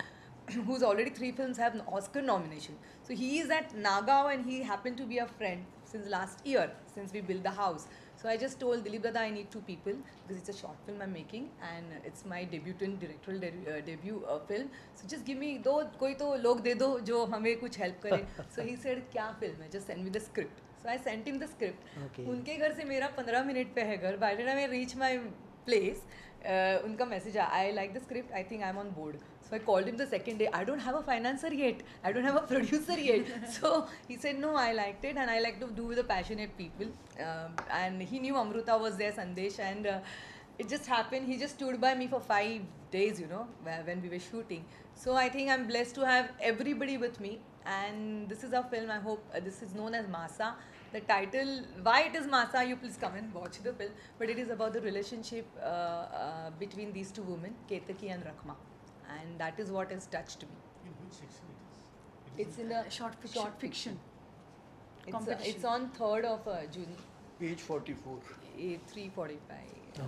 whose already 3 films have an Oscar nomination. So he is at Nagaon, and he happened to be a friend since last year, since we built the house. So I just told Dilip Dada I need 2 people because it's a short film I'm making, and it's my debutant directorial debut film. So just give me koi to log de do jo hame kuch help kare. So he said kya film hai, just send me the script. So I sent him the script. Okay. उनके घर से मेरा 15 minute पे है घर. By the time I reach my place, उनका message आया, I like the script, I think I'm on board. So I called him the second day. I don't have a financer yet. I don't have a producer yet. So he said, no, I liked it, and I like to do with the passionate people. And he knew Amruta was there, Sandesh, and it just happened. He just stood by me for 5 days, when we were shooting. So I think I'm blessed to have everybody with me. And this is our film. I hope this is known as Maasa. The title, why it is Maasa, you please come and watch the film. But it is about the relationship between these 2 women, Ketaki and Rakhma. And that is what has touched me. In which section it is? It's in the Short fiction. It's on 3rd of June, Page 44. 3:45.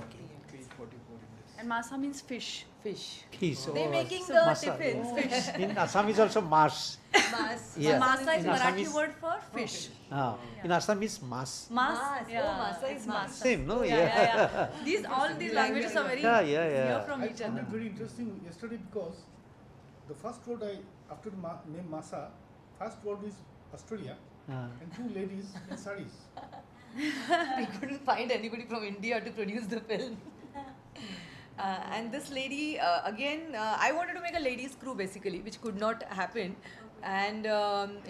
Okay. Page 44 in this. And Maasa means fish. Fish. Fish. They're Oh, making so the Maasa. tiffins. Oh. Fish. In Assam is also mas. Mas. Yeah. Maasa is In Marathi Assamese- word for fish. In Assam is mas. Mas. Mas. Oh, Maasa is Mas. Same, no? Yeah. All these languages are very Yeah. near from I each found other. it very interesting yesterday because the first word after the name Maasa, first word is Australia and 2 ladies in saris. We couldn't find anybody from India to produce the film. And this lady, again, I wanted to make a ladies' crew basically, which could not happen. And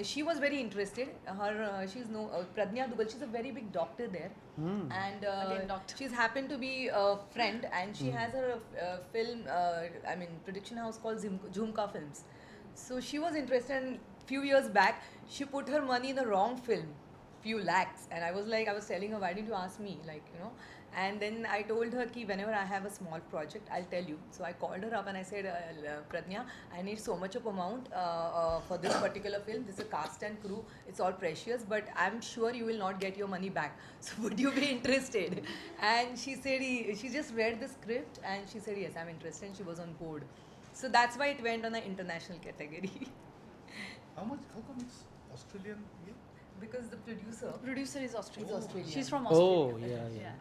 she was very interested. Pradnya Dugal, she's a very big doctor there. And Again, doctor. she's happened to be a friend, and she has her film, production house called Jhumka Films. So she was interested, and few years back, she put her money in the wrong film, few lakhs. And I was telling her, why didn't you ask me? And then I told her ki whenever I have a small project, I'll tell you. So I called her up and I said, Pradnya, I need so much of amount for this particular film. This is a cast and crew. It's all precious, but I'm sure you will not get your money back. So would you be interested? And she said, she just read the script and she said, yes, I'm interested. And she was on board. So that's why it went on an international category. How come it's Australian here? Because the producer, Producer is Australian. Is Australian. She's from Oh, Australia. yeah.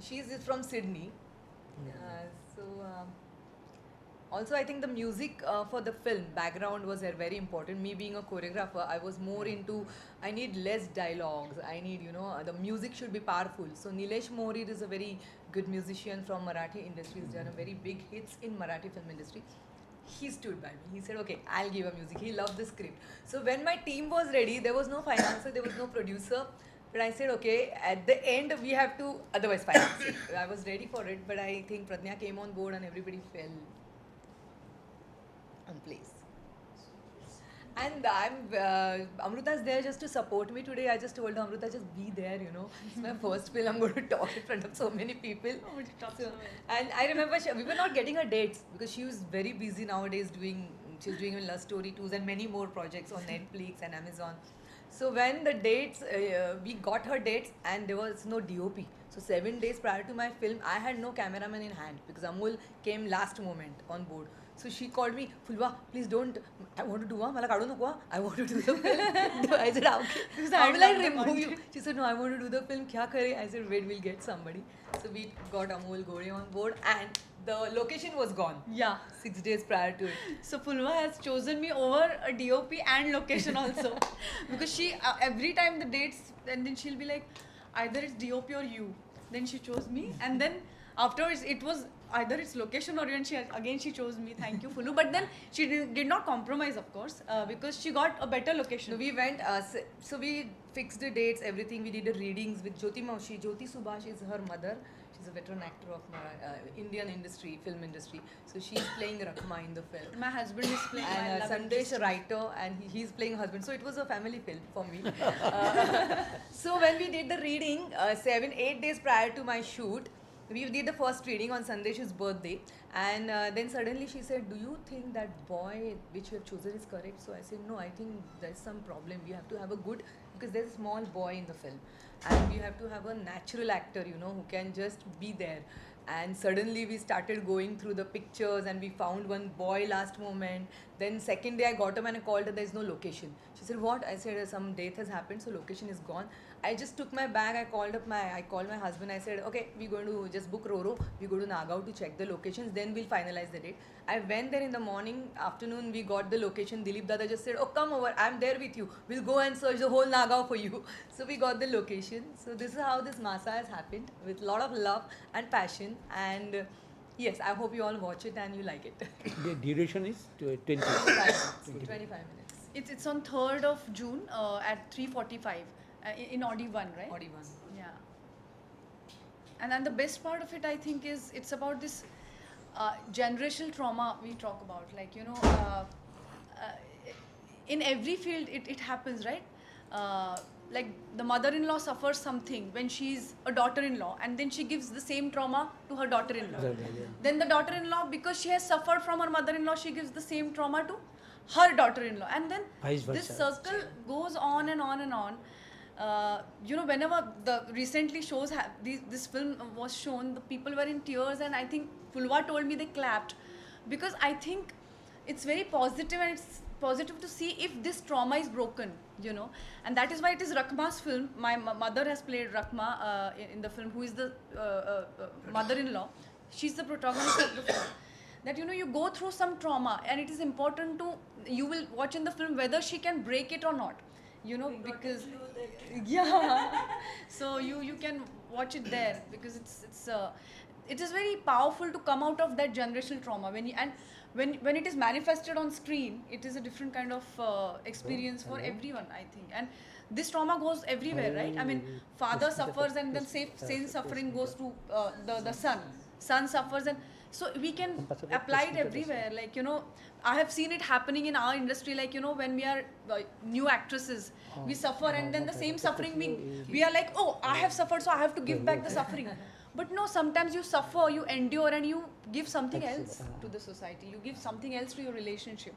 she's from Sydney. Also, I think the music for the film background was very important. Me being a choreographer, I was more into, I need less dialogues. I need, the music should be powerful. So Nilesh Morir is a very good musician from Marathi industry. He's done a very big hits in Marathi film industry. He stood by me. He said, okay, I'll give her music. He loved the script. So when my team was ready, there was no financer, there was no producer. But I said, okay, at the end we have to otherwise finance it. I was ready for it, but I think Pradnya came on board and everybody fell on place. And Amruta's there just to support me today. I just told her, Amruta, just be there, It's my first film. I'm going to talk in front of so many people. And I remember we were not getting her dates because she was very busy nowadays she's doing Love Story 2s and many more projects on Netflix and Amazon. So when the dates, we got her dates and there was no DOP. So 7 days prior to my film, I had no cameraman in hand because Amul came last moment on board. So she called me, Fulva, please don't, I want to do mala kadu nakwa, I want to do the film. I said, okay. How will I remove you? She said, no, I want to do the film, kya kare? I said, wait, we'll get somebody. So we got Amol Gore on board and the location was gone. Yeah. 6 days prior to it. So Fulva has chosen me over a DOP and location also. Because she, every time the dates, and then she'll be like, either it's DOP or you. Then she chose me. And then Afterwards, it was either its location or even she chose me. Thank you, Fulu. But then she did not compromise, of course, because she got a better location. So we went, so we fixed the dates, everything. We did the readings with Jyoti Maushi. Jyoti Subhash is her mother. She's a veteran actor of Indian industry, film industry. So she's playing Rakhma in the film. My husband is playing. And Sandesh, a writer, and he's playing husband. So it was a family film for me. So when we did the reading, 7-8 days prior to my shoot, we did the first reading on Sandesh's birthday, and then suddenly she said, "Do you think that boy which you have chosen is correct?" So I said, "No, I think there's some problem. We have to have a good, because there's a small boy in the film, and we have to have a natural actor, who can just be there." And suddenly we started going through the pictures, and we found one boy last moment. Then second day I got him and I called her, "There's no location." She said, "What?" I said, "Some death has happened, so location is gone." I just took my bag, I called my husband, I said, "Okay, we're going to just book Roro, we go to Nagaon to check the locations, then we'll finalize the date." I went there in the morning, afternoon, we got the location. Dilip Dada just said, "Oh, come over, I'm there with you, we'll go and search the whole Nagaon for you." So we got the location. So this is how this Maasa has happened, with a lot of love and passion, and yes, I hope you all watch it and you like it. The duration is 20. 25 minutes. It's on 3rd of June at 3:45 in Audi 1, right? Audi 1. Yeah. And then the best part of it, I think, is it's about this generational trauma we talk about. Like, in every field it happens, right? Like the mother-in-law suffers something when she's a daughter-in-law, and then she gives the same trauma to her daughter-in-law. Then the daughter-in-law, because she has suffered from her mother-in-law, she gives the same trauma to her daughter-in-law, and then Vice this versa. circle goes on and on and on. Whenever the recently shows this film was shown, the people were in tears, and I think Fulwa told me they clapped, because I think it's very positive, and it's positive to see if this trauma is broken, and that is why it is Rakhma's film. My mother has played Rakhma in the film, who is the mother-in-law. She's the protagonist of the film. That you go through some trauma, and it is important to, you will watch in the film whether she can break it or not, because yeah. So you can watch it there, because it is very powerful to come out of that generational trauma when it is manifested on screen. It is a different kind of experience for everyone, I think. And this trauma goes everywhere, right? I mean, father suffers, and then same suffering goes to the son suffers, and so we can apply it everywhere. Like, I have seen it happening in our industry, like, when we are new actresses, we suffer, and then the same suffering we are like, "Oh, I have suffered, so I have to give back the suffering." But no, sometimes you suffer, you endure, and you give something else to the society. You give something else to your relationship.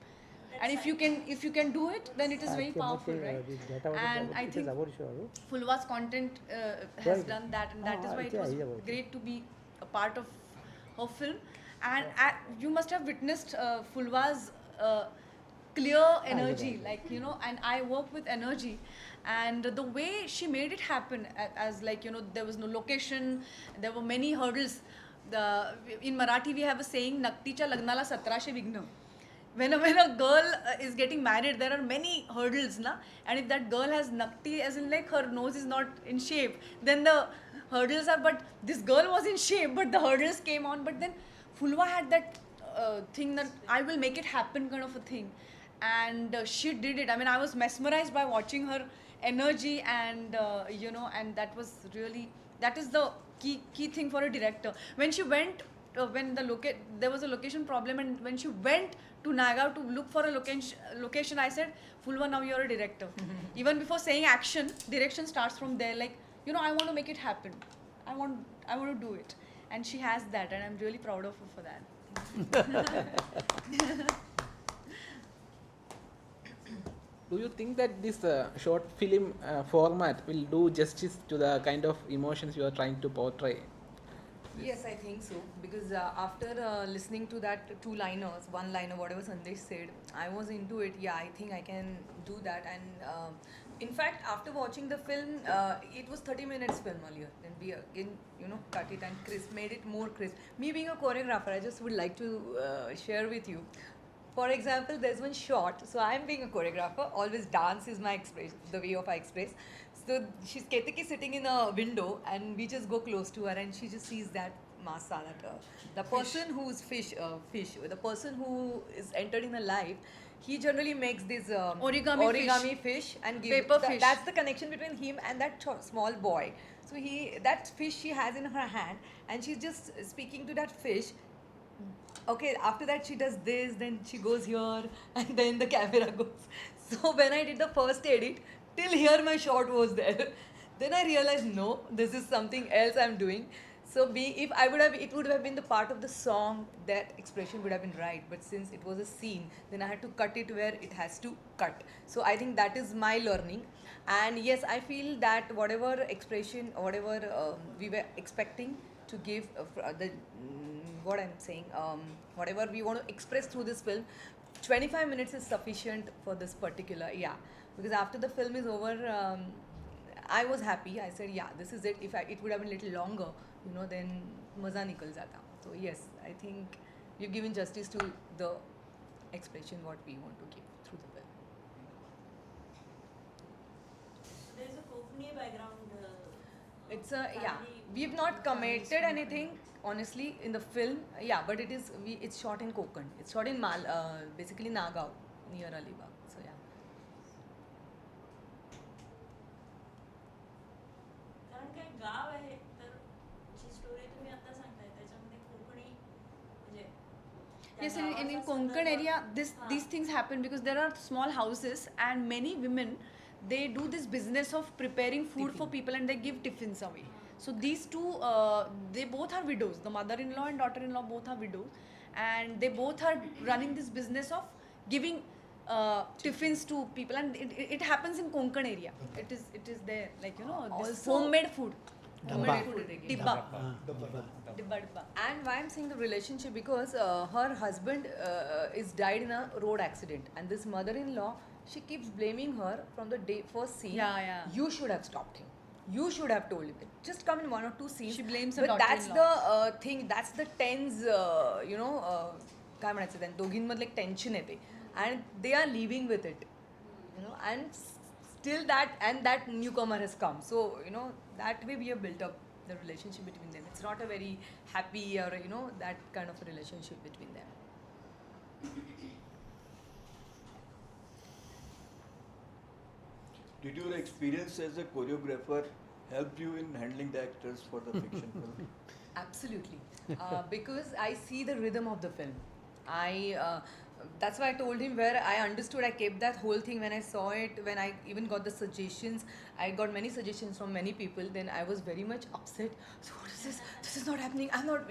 And if you can do it, then it is very powerful, right? And I think Fulwa's content has done that, and that is why it was great to be a part of her film. And you must have witnessed Fulwa's clear energy, like, and I work with energy, and the way she made it happen, as like, there was no location, there were many hurdles. In Marathi we have a saying, "Nakticha lagnala 17 vigna." When a girl is getting married, there are many hurdles, and if that girl has nakti, as in like her nose is not in shape, then the hurdles are, but this girl was in shape, but the hurdles came on. But then Fulwa had that thing that I will make it happen kind of a thing, and she did it. I mean, I was mesmerized by watching her energy, and and that was really, that is the key thing for a director. When she went, when there was a location problem, and when she went to Nagaon to look for a location, I said, "Fulwa, now you're a director." Even before saying action, direction starts from there. Like, I want to make it happen. I want to do it, and she has that, and I'm really proud of her for that. Do you think that this short film format will do justice to the kind of emotions you are trying to portray? Yes, I think so, because after listening to that one-liner, whatever Sandesh said, I was into it. Yeah, I think I can do that. And in fact, after watching the film, it was 30 minutes film earlier. Then we again, cut it and made it more crisp. Me being a choreographer, I just would like to share with you. For example, there's one shot. So I'm being a choreographer. Always dance is my expression, the way of I express. So she's Ketaki sitting in a window, and we just go close to her, and she just sees that Maasa, that the person who's fish, the person who is entered in a life, he generally makes this Origami fish and gives Paper fish. That's the connection between him and that small boy. So that fish she has in her hand, and she's just speaking to that fish. Okay, after that she does this, then she goes here, and then the camera goes. So when I did the first edit, till here my shot was there. Then I realized, no, this is something else I'm doing. So if I would have, it would have been the part of the song, that expression would have been right. But since it was a scene, then I had to cut it where it has to cut. So I think that is my learning. And yes, I feel that whatever expression, whatever we were expecting to give, what I'm saying, whatever we want to express through this film, 25 minutes is sufficient for this particular, because after the film is over, I was happy. I said, yeah, this is it. If it would have been a little longer, then maza nikal jata. So yes, I think we've given justice to the expression what we want to give through the film. So there is a Kokani background. It's a, family- we've not family committed story. anything honestly in the film, but it's shot in Konkan. It's shot in basically Nagaon, near Alibag. So yeah. कारण काय गाव आहे तर जी story तुम्ही आता सांगताय त्याच्यामध्ये कोकणी म्हणजे त्या Yes, in गावाचा Konkan संदर्भ- area, हां. these things happen because there are small houses and many women, they do this business of preparing food for people and they give tiffins away. So these two, they both are widows. The mother-in-law and daughter-in-law both are widows, and they both are running this business of giving tiffins to people, and it happens in Konkan area. It is there, like this Also- homemade food. Dabba. Homemade food. Dibba. Dibba. And why I'm saying the relationship, because her husband is died in a road accident, and this mother-in-law, she keeps blaming her from the first scene. Yeah. You should have stopped him. You should have told him. Just come in 1 or 2 scenes. She blames her But that's daughter-in-law. the thing. That's the tense. काय म्हणायचं त्यांनी दोघींमधलं एक tension येते, and they are living with it, and still that newcomer has come. So that way we have built up the relationship between them. It's not a very happy or that kind of a relationship between them. Did your experience as a choreographer help you in handling the actors for the fiction film? Absolutely, because I see the rhythm of the film. That's why I told him where I understood. I kept that whole thing when I saw it. When I even got the suggestions, I got many suggestions from many people. Then I was very much upset. So what is this? This is not happening. I'm not.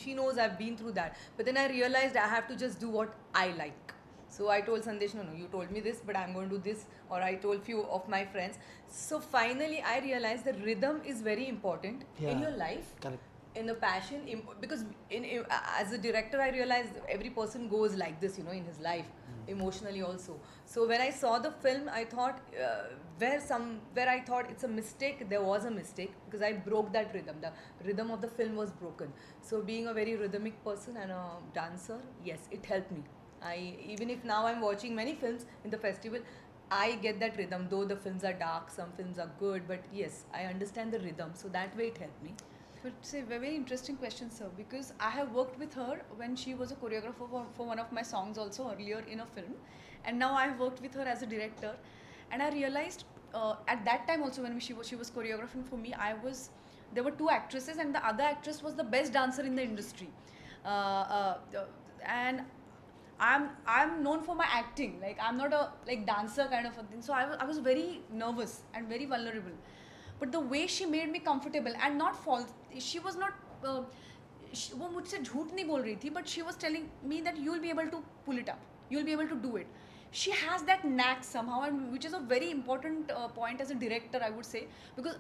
She knows I've been through that. But then I realized I have to just do what I like. So I told Sandesh, no, you told me this, but I'm going to do this. Or I told few of my friends. So finally, I realized that rhythm is very important in your life. Correct. In the passion, because as a director, I realized every person goes like this, in his life, emotionally also. So when I saw the film, I thought where I thought it's a mistake, there was a mistake, because I broke that rhythm. The rhythm of the film was broken. So being a very rhythmic person and a dancer, yes, it helped me. Even if now I'm watching many films in the festival, I get that rhythm. Though the films are dark, some films are good, but yes, I understand the rhythm. So that way it helped me. But it's a very interesting question, sir, because I have worked with her when she was a choreographer for one of my songs also earlier in a film, and now I have worked with her as a director, and I realized at that time also when she was choreographing for me, there were 2 actresses and the other actress was the best dancer in the industry, and I'm known for my acting, like I'm not a dancer kind of a thing, so I was very nervous and very vulnerable. But the way she made me comfortable and not false, she was not, वो मुझसे झूठ नहीं बोल रही थी, but she was telling me that you'll be able to pull it up, you'll be able to do it. She has that knack somehow, and which is a very important point as a director, I would say, because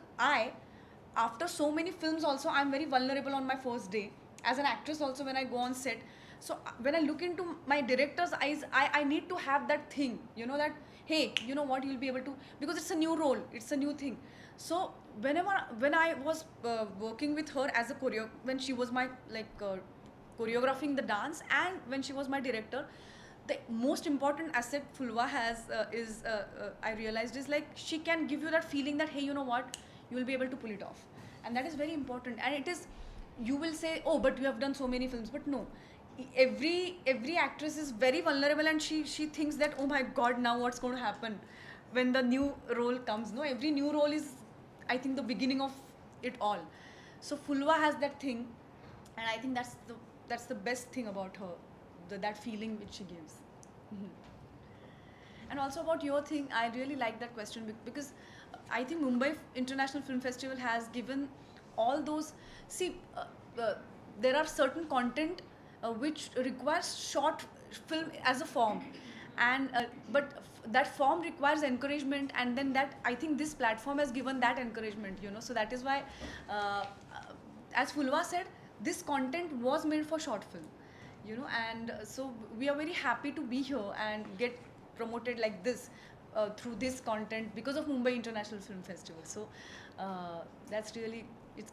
after so many films also, I'm very vulnerable on my first day. As an actress also, when I go on set, so when I look into my director's eyes, I need to have that thing, that, hey, you know what, you'll be able to, because it's a new role, it's a new thing. So when I was working with her as a when she was my choreographing the dance, and when she was my director, the most important asset Fulwa has I realized is she can give you that feeling that, hey, you know what, you will be able to pull it off, and that is very important. And it is you will say, oh, but you have done so many films. But no, every actress is very vulnerable, and she thinks that, oh my God, now what's going to happen when the new role comes. No, every new role is, I think, the beginning of it all. So Fulwa has that thing, and I think that's the best thing about her, that feeling which she gives. And also about your thing, I really like that question because I think Mumbai International Film Festival has given all those. See, there are certain content which requires short film as a form, and that form requires encouragement, and then that, I think this platform has given that encouragement. So that is why, as Fulwa said, this content was made for short film. And so we are very happy to be here and get promoted like this through this content because of Mumbai International Film Festival. So it's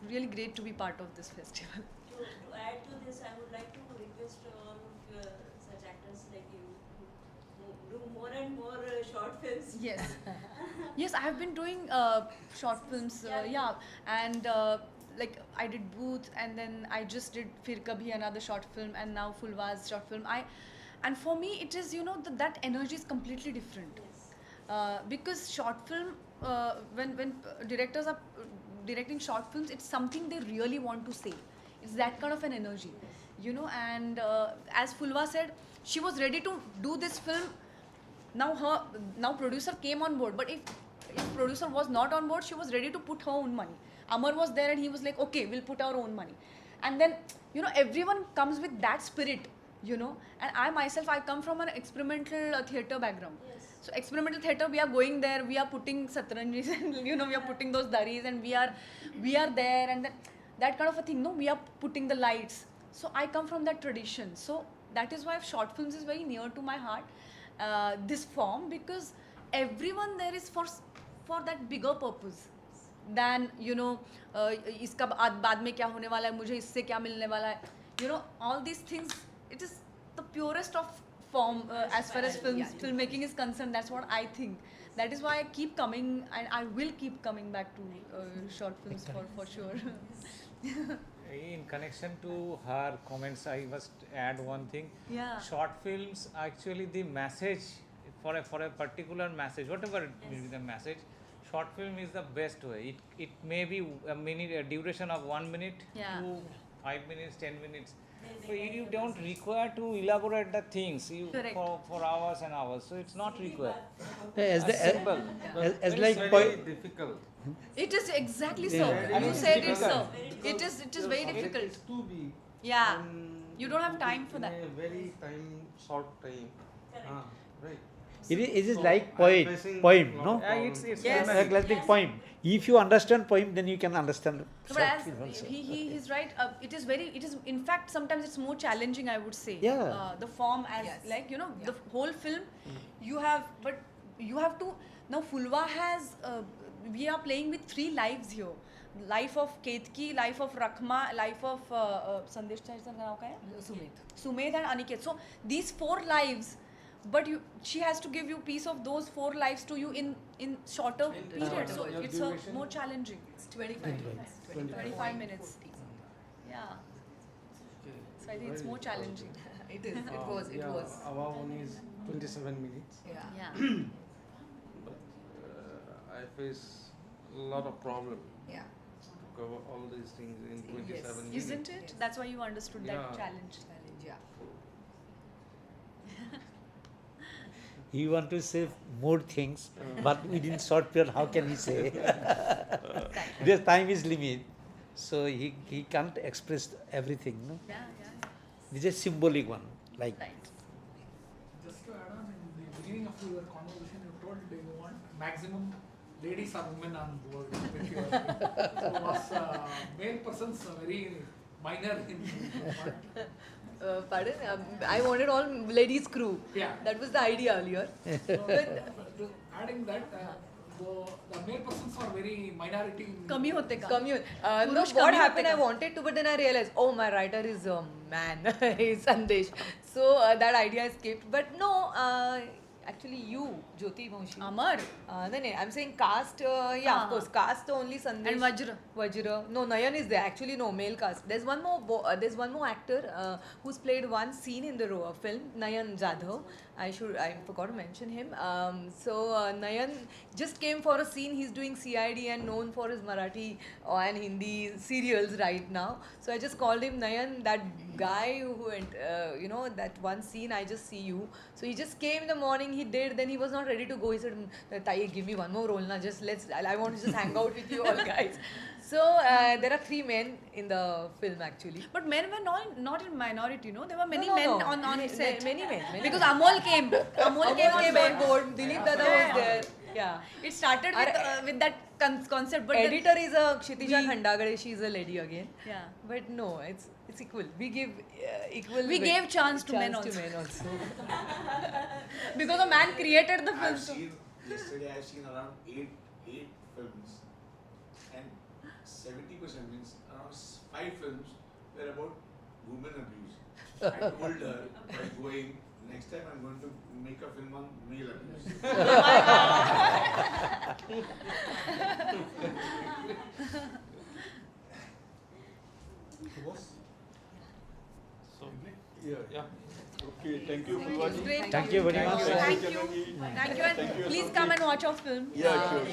really great to be part of this festival. To add to this, I would like to request all of your such actors like you to do more and more short films. Yes. Yes, I have been doing short films, and like I did Booth, and then I just did Fir Kabhi, another short film, and now Fulwa's short film. And for me, it is, that energy is completely different. Because short film, when directors are directing short films, it's something they really want to say. It's that kind of an energy, and as Fulwa said, she was ready to do this film. Now producer came on board, but if producer was not on board, she was ready to put her own money. Amar was there and he was like, okay, we'll put our own money. And then, everyone comes with that spirit, and I myself, I come from an experimental theatre background. Yes. So experimental theatre, we are going there, we are putting satranjis and we are putting those daris, and we are there, and that kind of a thing. No, we are putting the lights. So I come from that tradition. So that is why short films is very near to my heart. This form, because everyone there is for that bigger purpose than इसका बाद में क्या होने वाला है, मुझे इससे क्या मिलने वाला है. All these things, it is the purest of form as far as filmmaking is concerned. That's what I think. That is why I keep coming, and I will keep coming back to short films for sure. In connection to her comments, I must add one thing. Yeah. Short films, actually, the message for a particular message, whatever it may be the message, short film is the best way. It may be a duration of 1 minute to 5 minutes, 10 minutes. So you don't require to elaborate the things for hours and hours. So it's not required. Simple. As It's like very difficult. It is exactly so. Yeah. You said it, Difficult. so. It is very difficult. It's too big. Yeah. And You don't have time for that. In a very short time. Right. it is So like I'm facing poem, lot no? of problems. It's Yes. Like poem. If you understand poem, then you can understand But short as film also. he's right. It is in fact, sometimes it's more challenging, I would say. Yeah. The form as the whole film, you have to now. Fulwa has. We are playing with 3 lives here. Life of Ketki, life of Rakhma, life of Sandesh Cha's नाम क्या है? Sumed and Aniket. So these 4 lives, but she has to give you piece of those 4 lives to you in shorter period. So your it's duration? more challenging. It's 25 minutes. Yeah. So I think it's more challenging. It is. It was. Our one is 27 minutes. Yeah. But I face a lot of problems Yeah. to cover all these things in 27 minutes. Isn't it? That's why you understood that Yeah. challenge. Yeah. He want to say more things, but within short period, how can he say? Their time is limit, so he can't express everything. No? Yeah. This is a symbolic one, like. Right. Just to add on, in the beginning of your conversation, you told you want maximum ladies or women on board with your so was male persons very minor in Pardon? I wanted all ladies crew. Yeah. That was the idea earlier. to adding that, the male persons are very minority in कमी होते का. No, Purush what कमी happened, होते I का. wanted to, but then I realized, oh, my writer is a man, he's Sandesh. So that idea escaped. But no, actually you, Jyoti Maushi. Amar No, I'm saying cast, of course, cast the only Sandesh. and Vajra. Vajra. No, Nayan is there. Actually, no, male cast. There's one more actor who's played one scene in the film, Nayan Jadhav. I forgot to mention him. Nayan just came for a scene. He's doing CID and known for his Marathi and Hindi serials right now. So I just called him Nayan, that guy who went, that one scene, I just see you. So he just came in the morning, he did, then he was not ready to go. He said, Taye, give me one more role, na, I want to just hang out with you all guys. So there are 3 men in the film actually. But men were not in minority, no? There were many No, men no. on set. Many men. Because Amol came. Amol came on came board. on board. Dilip Dada was there. Yeah. It started with that concept, but Editor is a Kshitija Khandagade. She's a lady again. Yeah. But no, it's equal. We give equal. We gave chance to men also. Because a man created the film. Yesterday I've seen around 8 films, and 70% means around 5 films were about women abuse. I told her by going, next time I'm going to make a film on male abuse. Yeah. Okay, thank you, Fulvaji. Great. Thank you very much. Thank you. Thank you. Thank you. And please come and watch our film. Yeah, sure.